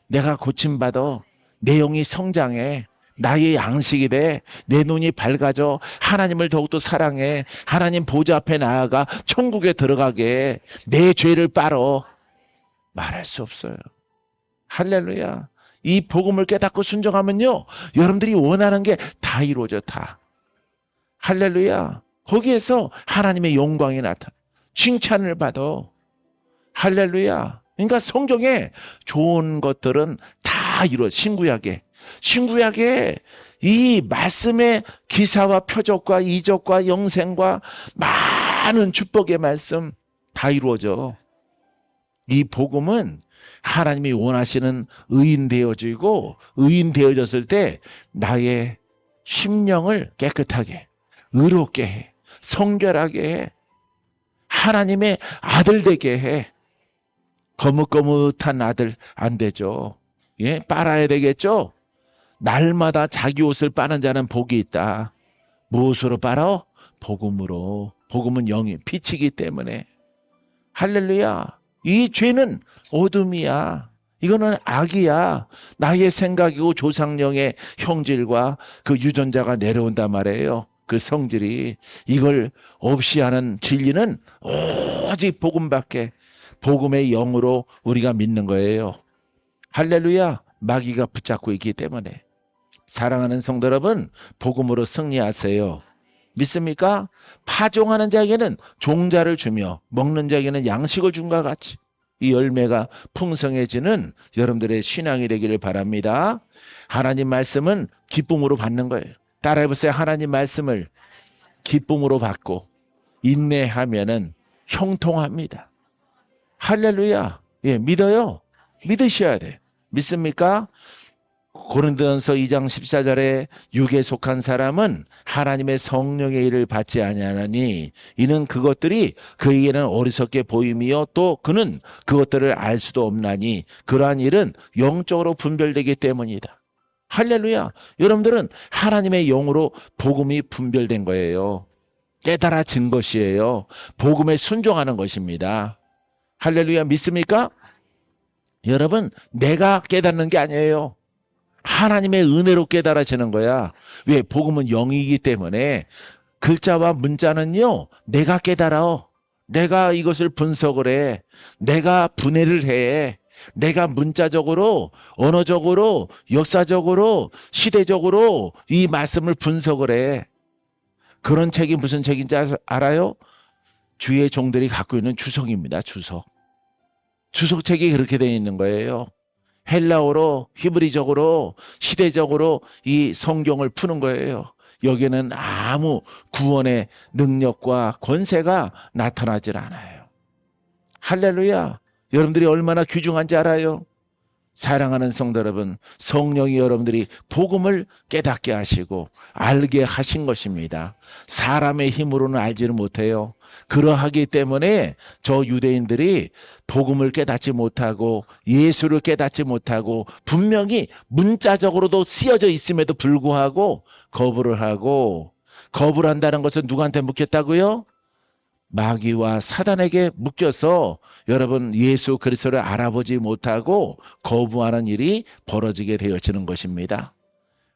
내가 고침받아. 내 영이 성장해. 나의 양식이 돼. 내 눈이 밝아져. 하나님을 더욱더 사랑해. 하나님 보좌 앞에 나아가 천국에 들어가게. 내 죄를 빨어. 말할 수 없어요. 할렐루야. 이 복음을 깨닫고 순종하면요. 여러분들이 원하는 게 다 이루어져. 다. 할렐루야. 거기에서 하나님의 영광이 나타나. 칭찬을 받아. 할렐루야. 그러니까 성경에 좋은 것들은 다 이루어져. 신구약에 이 말씀의 기사와 표적과 이적과 영생과 많은 축복의 말씀 다 이루어져. 이 복음은 하나님이 원하시는 의인 되어지고 의인 되어졌을 때 나의 심령을 깨끗하게 의롭게 해. 성결하게 해. 하나님의 아들 되게 해. 거뭇거뭇한 아들 안 되죠. 예, 빨아야 되겠죠. 날마다 자기 옷을 빠는 자는 복이 있다. 무엇으로 빨아? 복음으로. 복음은 영이 빛이기 때문에. 할렐루야. 이 죄는 어둠이야. 이거는 악이야. 나의 생각이고 조상령의 형질과 그 유전자가 내려온단 말이에요. 그 성질이. 이걸 없이 하는 진리는 오직 복음밖에. 복음의 영으로 우리가 믿는 거예요. 할렐루야. 마귀가 붙잡고 있기 때문에. 사랑하는 성도 여러분, 복음으로 승리하세요. 믿습니까? 파종하는 자에게는 종자를 주며 먹는 자에게는 양식을 준 것 같이 이 열매가 풍성해지는 여러분들의 신앙이 되기를 바랍니다. 하나님 말씀은 기쁨으로 받는 거예요. 따라해보세요. 하나님 말씀을 기쁨으로 받고 인내하면은 형통합니다. 할렐루야. 예, 믿어요. 믿으셔야 돼. 믿습니까? 고린도전서 2장 14절에 육에 속한 사람은 하나님의 성령의 일을 받지 아니하나니 이는 그것들이 그에게는 어리석게 보임이요 또 그는 그것들을 알 수도 없나니 그러한 일은 영적으로 분별되기 때문이다. 할렐루야. 여러분들은 하나님의 영으로 복음이 분별된 거예요. 깨달아진 것이에요. 복음에 순종하는 것입니다. 할렐루야. 믿습니까? 여러분, 내가 깨닫는 게 아니에요. 하나님의 은혜로 깨달아지는 거야. 왜? 복음은 영이기 때문에 글자와 문자는요. 내가 깨달아. 내가 이것을 분석을 해. 내가 분해를 해. 내가 문자적으로, 언어적으로, 역사적으로, 시대적으로 이 말씀을 분석을 해. 그런 책이 무슨 책인지 알아요? 주의 종들이 갖고 있는 주석입니다. 주석. 주석책이 그렇게 되어 있는 거예요. 헬라어로, 히브리적으로, 시대적으로 이 성경을 푸는 거예요. 여기에는 아무 구원의 능력과 권세가 나타나질 않아요. 할렐루야. 여러분들이 얼마나 귀중한지 알아요? 사랑하는 성도 여러분, 성령이 여러분들이 복음을 깨닫게 하시고 알게 하신 것입니다. 사람의 힘으로는 알지를 못해요. 그러하기 때문에 저 유대인들이 복음을 깨닫지 못하고 예수를 깨닫지 못하고 분명히 문자적으로도 쓰여져 있음에도 불구하고 거부를 하고, 거부를 한다는 것은 누구한테 묻겠다고요? 마귀와 사단에게 묶여서 여러분 예수 그리스도를 알아보지 못하고 거부하는 일이 벌어지게 되어지는 것입니다.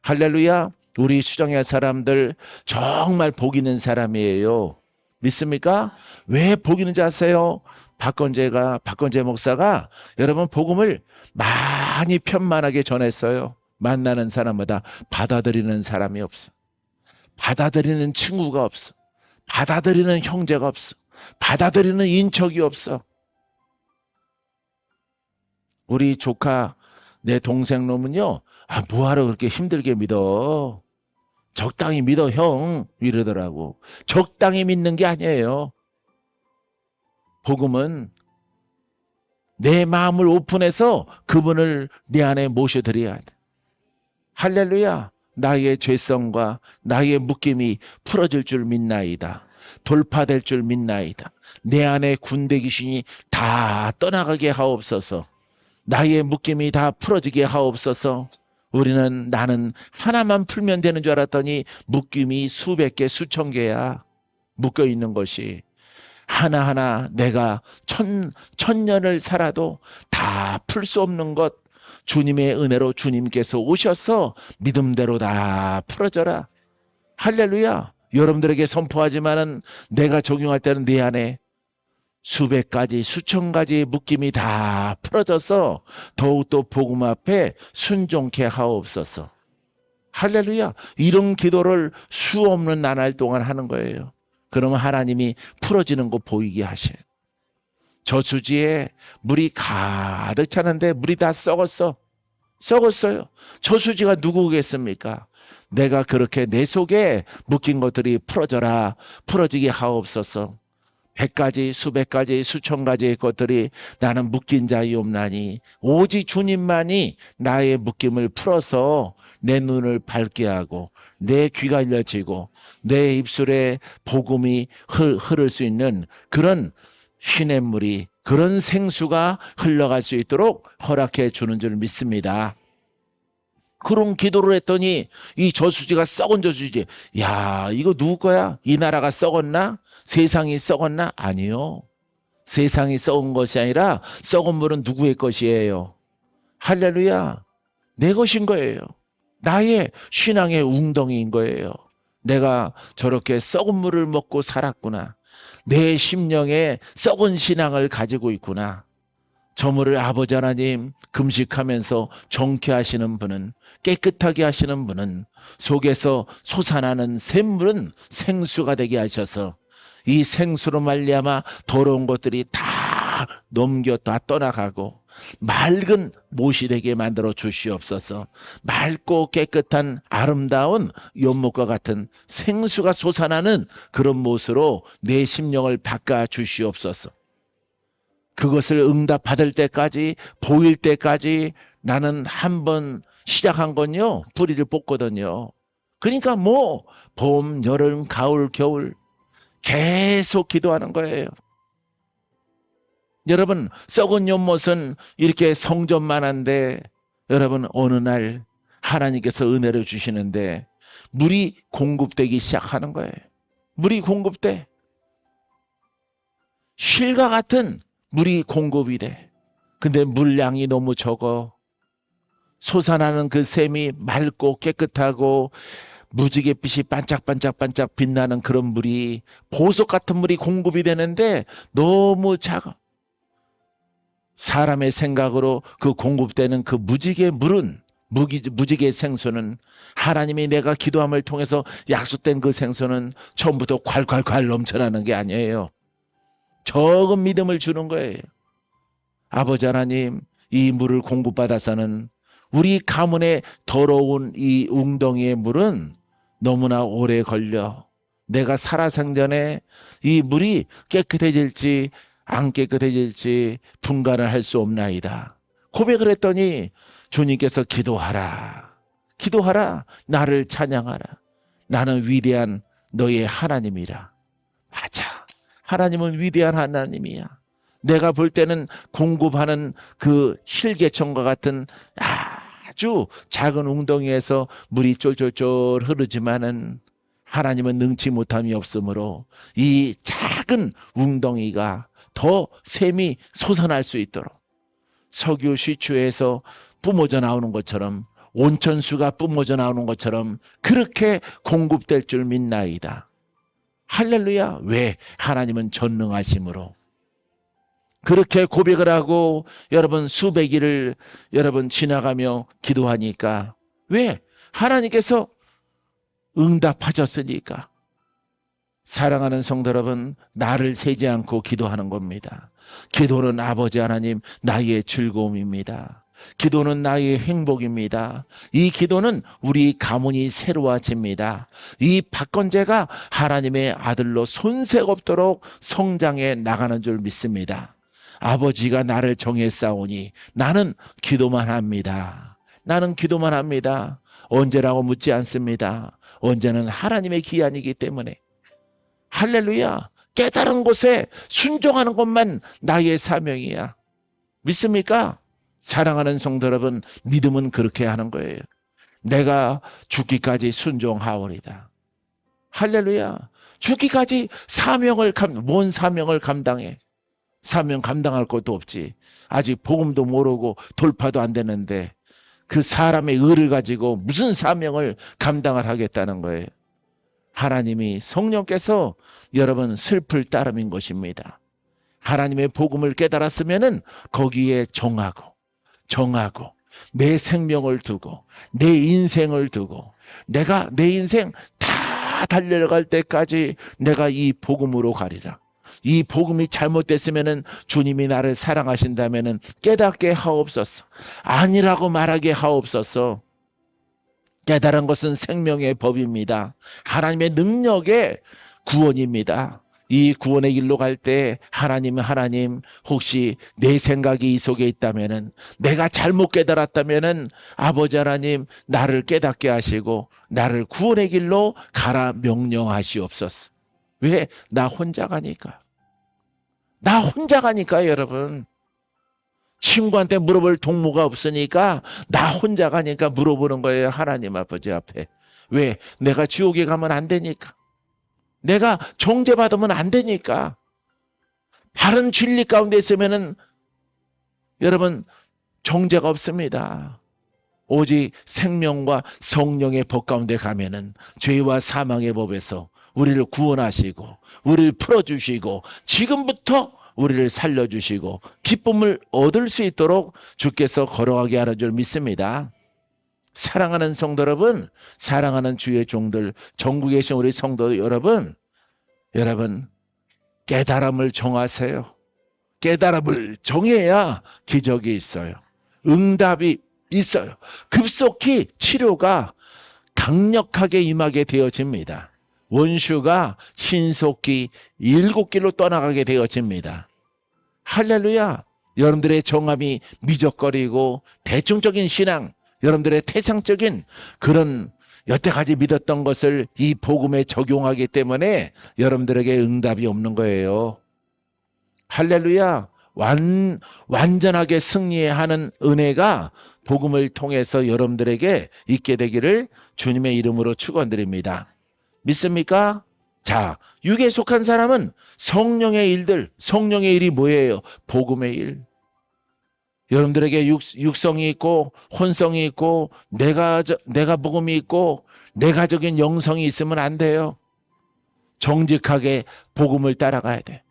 할렐루야. 우리 수정의 사람들 정말 복 있는 사람이에요. 믿습니까? 왜 복 있는지 아세요? 박건재 목사가 여러분 복음을 많이 편만하게 전했어요. 만나는 사람마다 받아들이는 사람이 없어. 받아들이는 친구가 없어. 받아들이는 형제가 없어. 받아들이는 인척이 없어. 우리 조카, 내 동생 놈은요. 뭐하러 그렇게 힘들게 믿어. 적당히 믿어 형 이러더라고. 적당히 믿는 게 아니에요. 복음은 내 마음을 오픈해서 그분을 내 안에 모셔드려야 돼. 할렐루야. 나의 죄성과 나의 묶임이 풀어질 줄 믿나이다. 돌파될 줄 믿나이다. 내 안에 군대 귀신이 다 떠나가게 하옵소서. 나의 묶임이 다 풀어지게 하옵소서. 나는 하나만 풀면 되는 줄 알았더니 묶임이 수백 개, 수천 개야. 묶여 있는 것이. 하나하나 내가 천년을 살아도 다 풀 수 없는 것, 주님의 은혜로 주님께서 오셔서 믿음대로 다 풀어져라. 할렐루야. 여러분들에게 선포하지만은 내가 적용할 때는 내 안에 수백 가지, 수천 가지 묶임이 다 풀어져서 더욱더 복음 앞에 순종케 하옵소서. 할렐루야. 이런 기도를 수 없는 나날 동안 하는 거예요. 그러면 하나님이 풀어지는 거 보이게 하셔요. 저수지에 물이 가득 차는데 물이 다 썩었어. 썩었어요. 저수지가 누구겠습니까? 내가 그렇게 내 속에 묶인 것들이 풀어져라. 풀어지게 하옵소서. 100가지, 수백 가지, 수천 가지의 것들이 나는 묶인 자이옵나니 오직 주님만이 나의 묶임을 풀어서 내 눈을 밝게 하고 내 귀가 열려지고 내 입술에 복음이 흐를 수 있는 그런 시냇물이, 그런 생수가 흘러갈 수 있도록 허락해 주는 줄 믿습니다. 그런 기도를 했더니 이 저수지가 썩은 저수지. 야, 이거 누구 거야? 이 나라가 썩었나? 세상이 썩었나? 아니요. 세상이 썩은 것이 아니라 썩은 물은 누구의 것이에요? 할렐루야. 내 것인 거예요. 나의 신앙의 웅덩이인 거예요. 내가 저렇게 썩은 물을 먹고 살았구나. 내 심령에 썩은 신앙을 가지고 있구나. 저 물을 아버지 하나님 금식하면서 정케하시는 분은, 깨끗하게 하시는 분은 속에서 솟아나는 샘물은 생수가 되게 하셔서 이 생수로 말미암아 더러운 것들이 다 다 넘겨 다 떠나가고 맑은 못이 되게 만들어 주시옵소서. 맑고 깨끗한 아름다운 연못과 같은 생수가 솟아나는 그런 못으로 내 심령을 바꿔 주시옵소서. 그것을 응답받을 때까지, 보일 때까지 나는 한번 시작한 건요, 뿌리를 뽑거든요. 그러니까 뭐 봄, 여름, 가을, 겨울 계속 기도하는 거예요. 여러분, 썩은 연못은 이렇게 성전만한데 여러분, 어느 날 하나님께서 은혜를 주시는데 물이 공급되기 시작하는 거예요. 물이 공급돼. 실과 같은 물이 공급이 돼. 근데 물량이 너무 적어. 솟아나는 그 샘이 맑고 깨끗하고 무지갯빛이 반짝반짝반짝 빛나는 그런 물이, 보석 같은 물이 공급이 되는데 너무 작아. 사람의 생각으로 그 공급되는 그 무지개 물은, 무지개 생수는, 하나님이 내가 기도함을 통해서 약속된 그 생수는 처음부터 콸콸콸 넘쳐나는 게 아니에요. 적은 믿음을 주는 거예요. 아버지 하나님, 이 물을 공급받아서는 우리 가문의 더러운 이 웅덩이의 물은 너무나 오래 걸려. 내가 살아생전에 이 물이 깨끗해질지 안 깨끗해질지 분간을 할 수 없나이다. 고백을 했더니 주님께서 기도하라. 기도하라. 나를 찬양하라. 나는 위대한 너의 하나님이라. 맞아. 하나님은 위대한 하나님이야. 내가 볼 때는 공급하는 그 실개천과 같은 아주 작은 웅덩이에서 물이 쫄쫄쫄 흐르지만은 하나님은 능치 못함이 없으므로 이 작은 웅덩이가 더 샘이 솟아날 수 있도록 석유 시추에서 뿜어져 나오는 것처럼, 온천수가 뿜어져 나오는 것처럼 그렇게 공급될 줄 믿나이다. 할렐루야. 왜? 하나님은 전능하심으로. 그렇게 고백을 하고 여러분 수백 일을 여러분 지나가며 기도하니까, 왜? 하나님께서 응답하셨으니까. 사랑하는 성도 여러분, 나를 세지 않고 기도하는 겁니다. 기도는 아버지 하나님 나의 즐거움입니다. 기도는 나의 행복입니다. 이 기도는 우리 가문이 새로워집니다. 이 박건재가 하나님의 아들로 손색 없도록 성장해 나가는 줄 믿습니다. 아버지가 나를 정했사오니 나는 기도만 합니다. 나는 기도만 합니다. 언제라고 묻지 않습니다. 언제는 하나님의 기한이기 때문에. 할렐루야. 깨달은 곳에 순종하는 것만 나의 사명이야. 믿습니까? 사랑하는 성도 여러분, 믿음은 그렇게 하는 거예요. 내가 죽기까지 순종하오리다. 할렐루야. 죽기까지 뭔 사명을 감당해? 사명 감당할 것도 없지. 아직 복음도 모르고 돌파도 안 되는데 그 사람의 의를 가지고 무슨 사명을 감당을 하겠다는 거예요. 하나님이 성령께서 여러분 슬플 따름인 것입니다. 하나님의 복음을 깨달았으면은 거기에 정하고 내 생명을 두고 내 인생을 두고 내가 내 인생 다 달려갈 때까지 내가 이 복음으로 가리라. 이 복음이 잘못됐으면은 주님이 나를 사랑하신다면은 깨닫게 하옵소서. 아니라고 말하게 하옵소서. 깨달은 것은 생명의 법입니다. 하나님의 능력의 구원입니다. 이 구원의 길로 갈 때 하나님 혹시 내 생각이 이 속에 있다면은, 내가 잘못 깨달았다면은 아버지 하나님 나를 깨닫게 하시고 나를 구원의 길로 가라 명령하시옵소서. 왜? 나 혼자 가니까. 나 혼자 가니까 여러분. 친구한테 물어볼 동무가 없으니까 나 혼자 가니까 물어보는 거예요. 하나님 아버지 앞에. 왜? 내가 지옥에 가면 안 되니까. 내가 정죄받으면 안 되니까. 바른 진리 가운데 있으면은 여러분 정죄가 없습니다. 오직 생명과 성령의 법 가운데 가면은 죄와 사망의 법에서 우리를 구원하시고 우리를 풀어주시고 지금부터 우리를 살려주시고 기쁨을 얻을 수 있도록 주께서 걸어가게 하는 줄 믿습니다. 사랑하는 성도 여러분, 사랑하는 주의 종들, 전국에 계신 우리 성도 여러분, 깨달음을 정하세요. 깨달음을 정해야 기적이 있어요. 응답이 있어요. 급속히 치료가 강력하게 임하게 되어집니다. 원수가 신속히 7길로 떠나가게 되어집니다. 할렐루야. 여러분들의 정함이 미적거리고 대중적인 신앙, 여러분들의 태상적인 그런 여태까지 믿었던 것을 이 복음에 적용하기 때문에 여러분들에게 응답이 없는 거예요. 할렐루야. 완전하게 승리하는 은혜가 복음을 통해서 여러분들에게 있게 되기를 주님의 이름으로 축원드립니다. 믿습니까? 자, 육에 속한 사람은 성령의 일들, 성령의 일이 뭐예요? 복음의 일. 여러분들에게 육성이 있고 혼성이 있고 내가 복음이 있고 내가적인 영성이 있으면 안 돼요. 정직하게 복음을 따라가야 돼.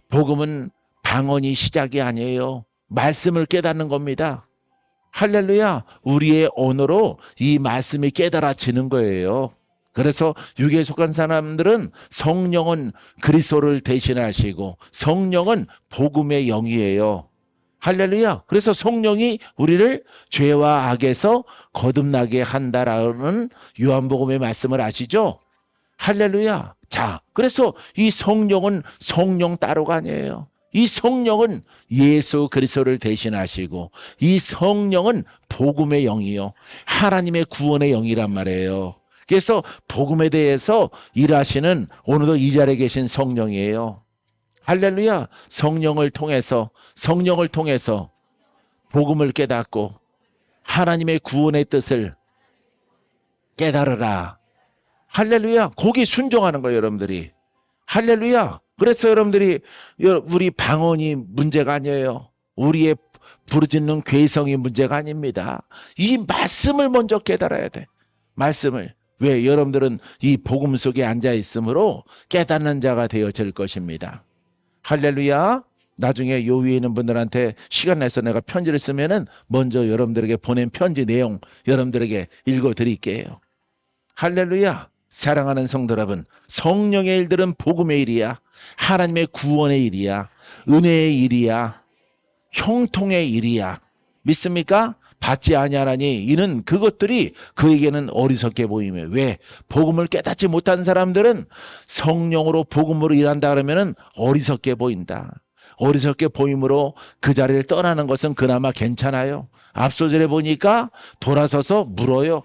복음은 방언이 시작이 아니에요. 말씀을 깨닫는 겁니다. 할렐루야. 우리의 언어로 이 말씀이 깨달아지는 거예요. 그래서 육에 속한 사람들은 성령은 그리스도를 대신하시고 성령은 복음의 영이에요. 할렐루야. 그래서 성령이 우리를 죄와 악에서 거듭나게 한다라는 요한복음의 말씀을 아시죠? 할렐루야. 자, 그래서 이 성령은 성령 따로가 아니에요. 이 성령은 예수 그리스도를 대신하시고 이 성령은 복음의 영이요. 하나님의 구원의 영이란 말이에요. 그래서 복음에 대해서 일하시는 오늘도 이 자리에 계신 성령이에요. 할렐루야. 성령을 통해서 복음을 깨닫고 하나님의 구원의 뜻을 깨달으라. 할렐루야. 거기 순종하는 거예요, 여러분들이. 할렐루야. 그래서 여러분들이 우리 방언이 문제가 아니에요. 우리의 부르짖는 괴성이 문제가 아닙니다. 이 말씀을 먼저 깨달아야 돼. 말씀을. 왜? 여러분들은 이 복음 속에 앉아 있으므로 깨닫는 자가 되어질 것입니다. 할렐루야. 나중에 요 위에 있는 분들한테 시간 내서 내가 편지를 쓰면은 먼저 여러분들에게 보낸 편지 내용 여러분들에게 읽어 드릴게요. 할렐루야. 사랑하는 성도 여러분, 성령의 일들은 복음의 일이야. 하나님의 구원의 일이야. 은혜의 일이야. 형통의 일이야. 믿습니까? 받지 아니하나니 이는 그것들이 그에게는 어리석게 보이며. 왜? 복음을 깨닫지 못한 사람들은 성령으로 복음으로 일한다 그러면은 어리석게 보인다. 어리석게 보임으로 그 자리를 떠나는 것은 그나마 괜찮아요. 앞소절에 보니까 돌아서서 물어요.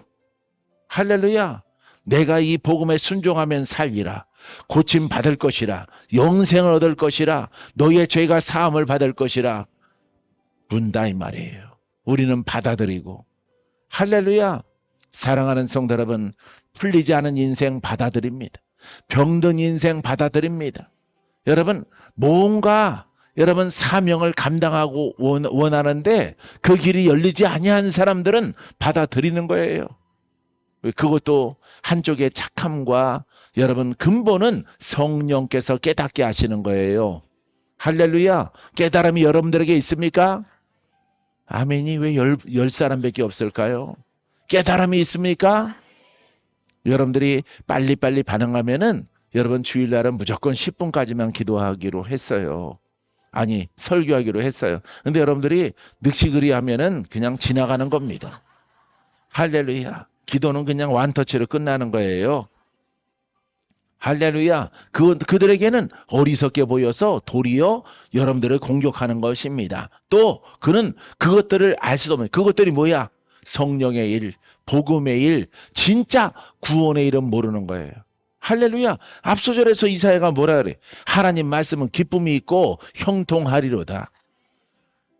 할렐루야. 내가 이 복음에 순종하면 살리라. 고침 받을 것이라. 영생을 얻을 것이라. 너희의 죄가 사함을 받을 것이라. 문다 이 말이에요. 우리는 받아들이고. 할렐루야. 사랑하는 성도 여러분, 풀리지 않은 인생 받아들입니다. 병든 인생 받아들입니다. 여러분, 뭔가 여러분 사명을 감당하고 원하는데 그 길이 열리지 아니한 사람들은 받아들이는 거예요. 그것도 한쪽의 착함과 여러분 근본은 성령께서 깨닫게 하시는 거예요. 할렐루야. 깨달음이 여러분들에게 있습니까? 아멘이 왜 열 사람밖에 없을까요? 깨달음이 있습니까? 여러분들이 빨리빨리 반응하면은 여러분 주일날은 무조건 10분까지만 기도하기로 했어요. 아니 설교하기로 했어요. 근데 여러분들이 늑시그리 하면은 그냥 지나가는 겁니다. 할렐루야. 기도는 그냥 완터치로 끝나는 거예요. 할렐루야. 그들에게는 어리석게 보여서 도리어 여러분들을 공격하는 것입니다. 또 그는 그것들을 알 수도 없는 그것들이 뭐야? 성령의 일, 복음의 일, 진짜 구원의 일은 모르는 거예요. 할렐루야. 앞소절에서 이사야가 뭐라 그래? 하나님 말씀은 기쁨이 있고 형통하리로다.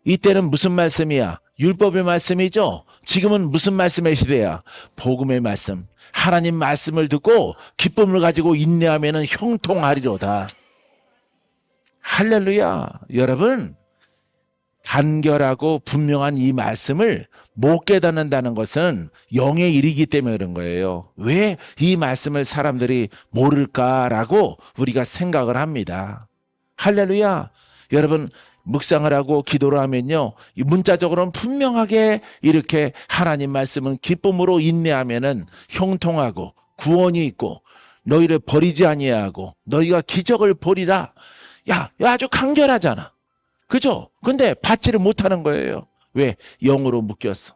이때는 무슨 말씀이야? 율법의 말씀이죠. 지금은 무슨 말씀의 시대야? 복음의 말씀. 하나님 말씀을 듣고 기쁨을 가지고 인내하면 형통하리로다. 할렐루야. 여러분, 간결하고 분명한 이 말씀을 못 깨닫는다는 것은 영의 일이기 때문에 그런 거예요. 왜 이 말씀을 사람들이 모를까라고 우리가 생각을 합니다. 할렐루야. 여러분, 묵상을 하고 기도를 하면요, 문자적으로는 분명하게 이렇게 하나님 말씀은 기쁨으로 인내하면은 형통하고 구원이 있고 너희를 버리지 아니하고 너희가 기적을 보리라. 야 아주 간결하잖아. 그죠? 근데 받지를 못하는 거예요. 왜? 영으로 묶였어.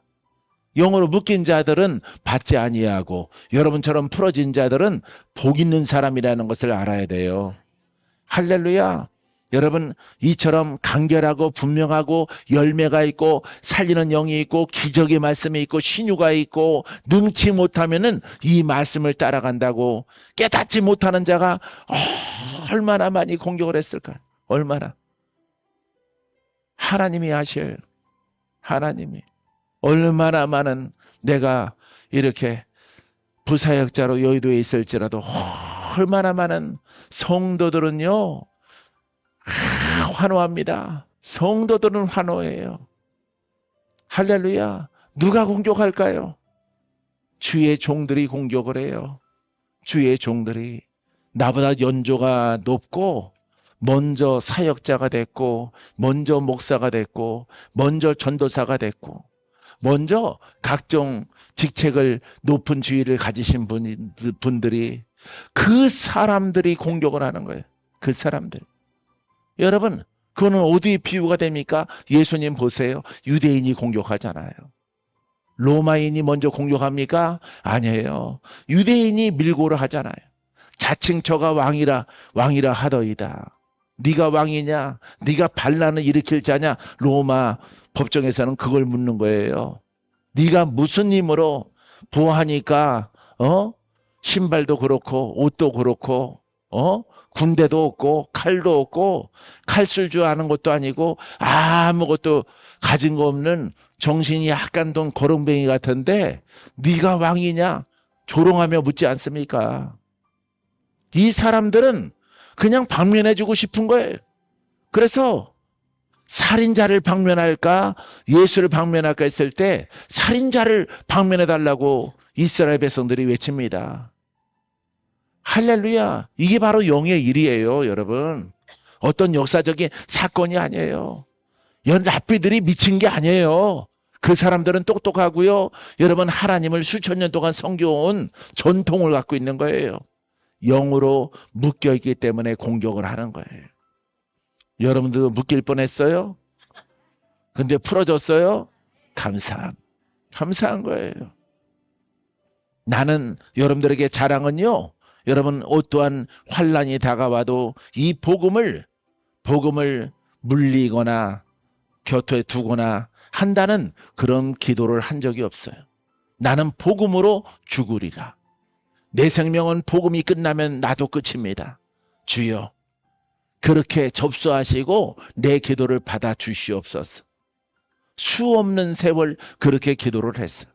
영으로 묶인 자들은 받지 아니하고 여러분처럼 풀어진 자들은 복 있는 사람이라는 것을 알아야 돼요. 할렐루야. 여러분 이처럼 간결하고 분명하고 열매가 있고 살리는 영이 있고 기적의 말씀이 있고 신유가 있고 능치 못하면은 이 말씀을 따라간다고 깨닫지 못하는 자가 얼마나 많이 공격을 했을까? 얼마나. 하나님이 아셔요. 하나님이. 얼마나 많은 내가 이렇게 부사역자로 여의도에 있을지라도 얼마나 많은 성도들은요. 환호합니다. 성도들은 환호해요. 할렐루야. 누가 공격할까요? 주의 종들이 공격을 해요. 주의 종들이. 나보다 연조가 높고 먼저 사역자가 됐고 먼저 목사가 됐고 먼저 전도사가 됐고 먼저 각종 직책을 높은 지위를 가지신 분들이 그 사람들이 공격을 하는 거예요. 그 사람들. 여러분 그거는 어디에 비유가 됩니까? 예수님 보세요. 유대인이 공격하잖아요. 로마인이 먼저 공격합니까? 아니에요. 유대인이 밀고를 하잖아요. 자칭 저가 왕이라 하더이다. 네가 왕이냐? 네가 반란을 일으킬 자냐? 로마 법정에서는 그걸 묻는 거예요. 네가 무슨 힘으로 부하니까 신발도 그렇고 옷도 그렇고 군대도 없고 칼도 없고 칼 쓸 줄 아는 것도 아니고 아무것도 가진 거 없는 정신이 약간 돈 거렁뱅이 같은데 네가 왕이냐? 조롱하며 묻지 않습니까? 이 사람들은 그냥 방면해주고 싶은 거예요. 그래서 살인자를 방면할까 예수를 방면할까 했을 때 살인자를 방면해달라고 이스라엘 백성들이 외칩니다. 할렐루야. 이게 바로 영의 일이에요. 여러분. 어떤 역사적인 사건이 아니에요. 랍비들이 미친 게 아니에요. 그 사람들은 똑똑하고요. 여러분 하나님을 수천 년 동안 섬겨온 전통을 갖고 있는 거예요. 영으로 묶여있기 때문에 공격을 하는 거예요. 여러분들도 묶일 뻔했어요? 근데 풀어졌어요? 감사한 거예요. 나는 여러분들에게 자랑은요. 여러분 어떠한 환난이 다가와도 이 복음을 물리거나 곁에 두거나 한다는 그런 기도를 한 적이 없어요. 나는 복음으로 죽으리라. 내 생명은 복음이 끝나면 나도 끝입니다. 주여 그렇게 접수하시고 내 기도를 받아 주시옵소서. 수없는 세월 그렇게 기도를 했어.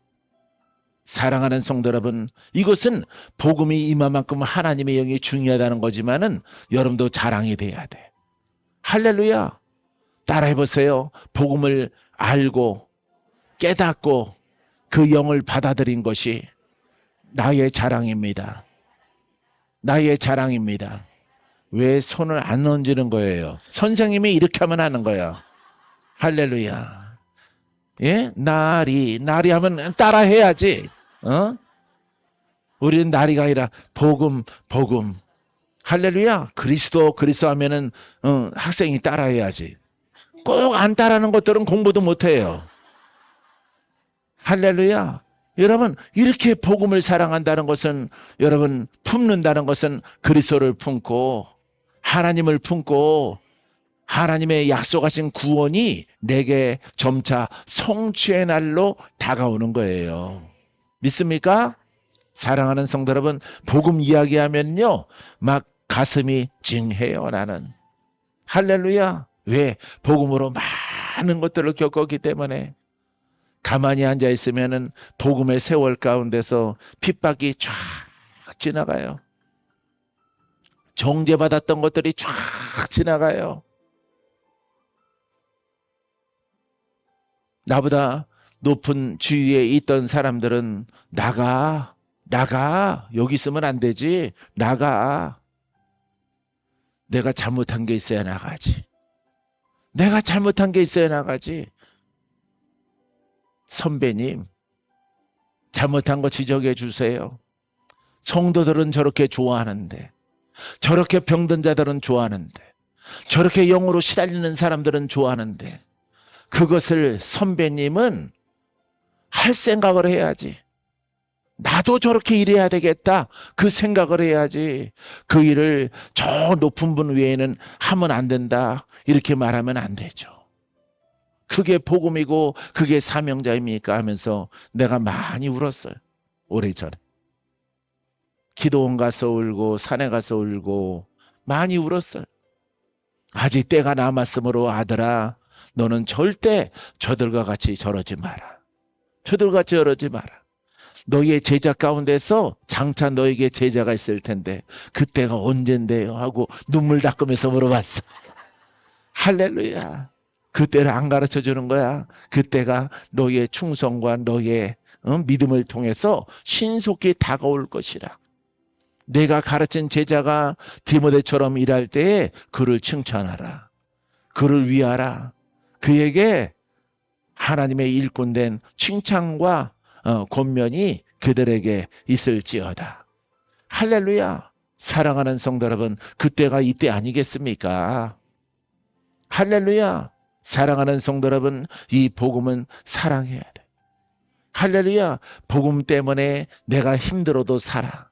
사랑하는 성도 여러분, 이것은 복음이 임한만큼 하나님의 영이 중요하다는 거지만은 여러분도 자랑이 돼야 돼. 할렐루야. 따라해보세요. 복음을 알고 깨닫고 그 영을 받아들인 것이 나의 자랑입니다. 나의 자랑입니다. 왜 손을 안 얹는 거예요? 선생님이 이렇게 하면 하는 거야. 할렐루야. 예? 나리 하면 따라 해야지. 우리는 나리가 아니라 복음. 할렐루야. 그리스도 하면은 학생이 따라 해야지. 꼭 안 따라하는 것들은 공부도 못 해요. 할렐루야. 여러분 이렇게 복음을 사랑한다는 것은 여러분 품는다는 것은 그리스도를 품고 하나님을 품고 하나님의 약속하신 구원이 내게 점차 성취의 날로 다가오는 거예요. 믿습니까? 사랑하는 성도 여러분, 복음 이야기하면요 막 가슴이 찡해요. 나는. 할렐루야. 왜? 복음으로 많은 것들을 겪었기 때문에. 가만히 앉아 있으면은 복음의 세월 가운데서 핍박이 쫙 지나가요. 정죄받았던 것들이 쫙 지나가요. 나보다 높은 지위에 있던 사람들은 나가 여기 있으면 안 되지. 나가. 내가 잘못한 게 있어야 나가지. 내가 잘못한 게 있어야 나가지. 선배님 잘못한 거 지적해 주세요. 성도들은 저렇게 좋아하는데 저렇게 병든 자들은 좋아하는데 저렇게 영으로 시달리는 사람들은 좋아하는데 그것을 선배님은 할 생각을 해야지. 나도 저렇게 일해야 되겠다. 그 생각을 해야지. 그 일을 저 높은 분 외에는 하면 안 된다. 이렇게 말하면 안 되죠. 그게 복음이고 그게 사명자입니까 하면서 내가 많이 울었어요. 오래전에. 기도원 가서 울고 산에 가서 울고 많이 울었어요. 아직 때가 남았으므로 아들아 너는 절대 저들과 같이 저러지 마라. 저들같이 저러지 마라. 너희의 제자 가운데서 장차 너에게 제자가 있을 텐데 그때가 언젠데요 하고 눈물 닦으면서 물어봤어. 할렐루야. 그때를 안 가르쳐 주는 거야. 그때가 너희의 충성과 너희의 믿음을 통해서 신속히 다가올 것이라. 내가 가르친 제자가 디모데처럼 일할 때에 그를 칭찬하라. 그를 위하라. 그에게 하나님의 일꾼된 칭찬과 권면이 그들에게 있을지어다. 할렐루야. 사랑하는 성도 여러분, 그때가 이때 아니겠습니까? 할렐루야. 사랑하는 성도 여러분, 이 복음은 사랑해야 돼. 할렐루야. 복음 때문에 내가 힘들어도 살아.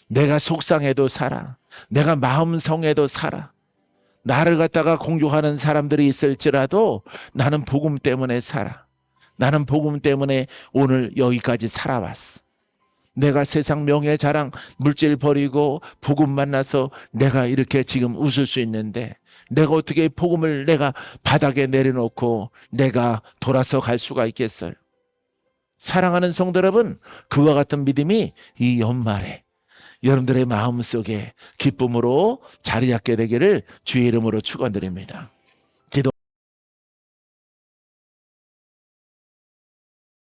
내가 속상해도 살아. 내가 마음 성해도 살아. 나를 갖다가 공격하는 사람들이 있을지라도 나는 복음 때문에 살아. 나는 복음 때문에 오늘 여기까지 살아왔어. 내가 세상 명예 자랑 물질 버리고 복음 만나서 내가 이렇게 지금 웃을 수 있는데 내가 어떻게 복음을 내가 바닥에 내려놓고 내가 돌아서 갈 수가 있겠어요. 사랑하는 성도 여러분, 그와 같은 믿음이 이 연말에 여러분들의 마음속에 기쁨으로 자리 잡게 되기를 주의 이름으로 축원드립니다.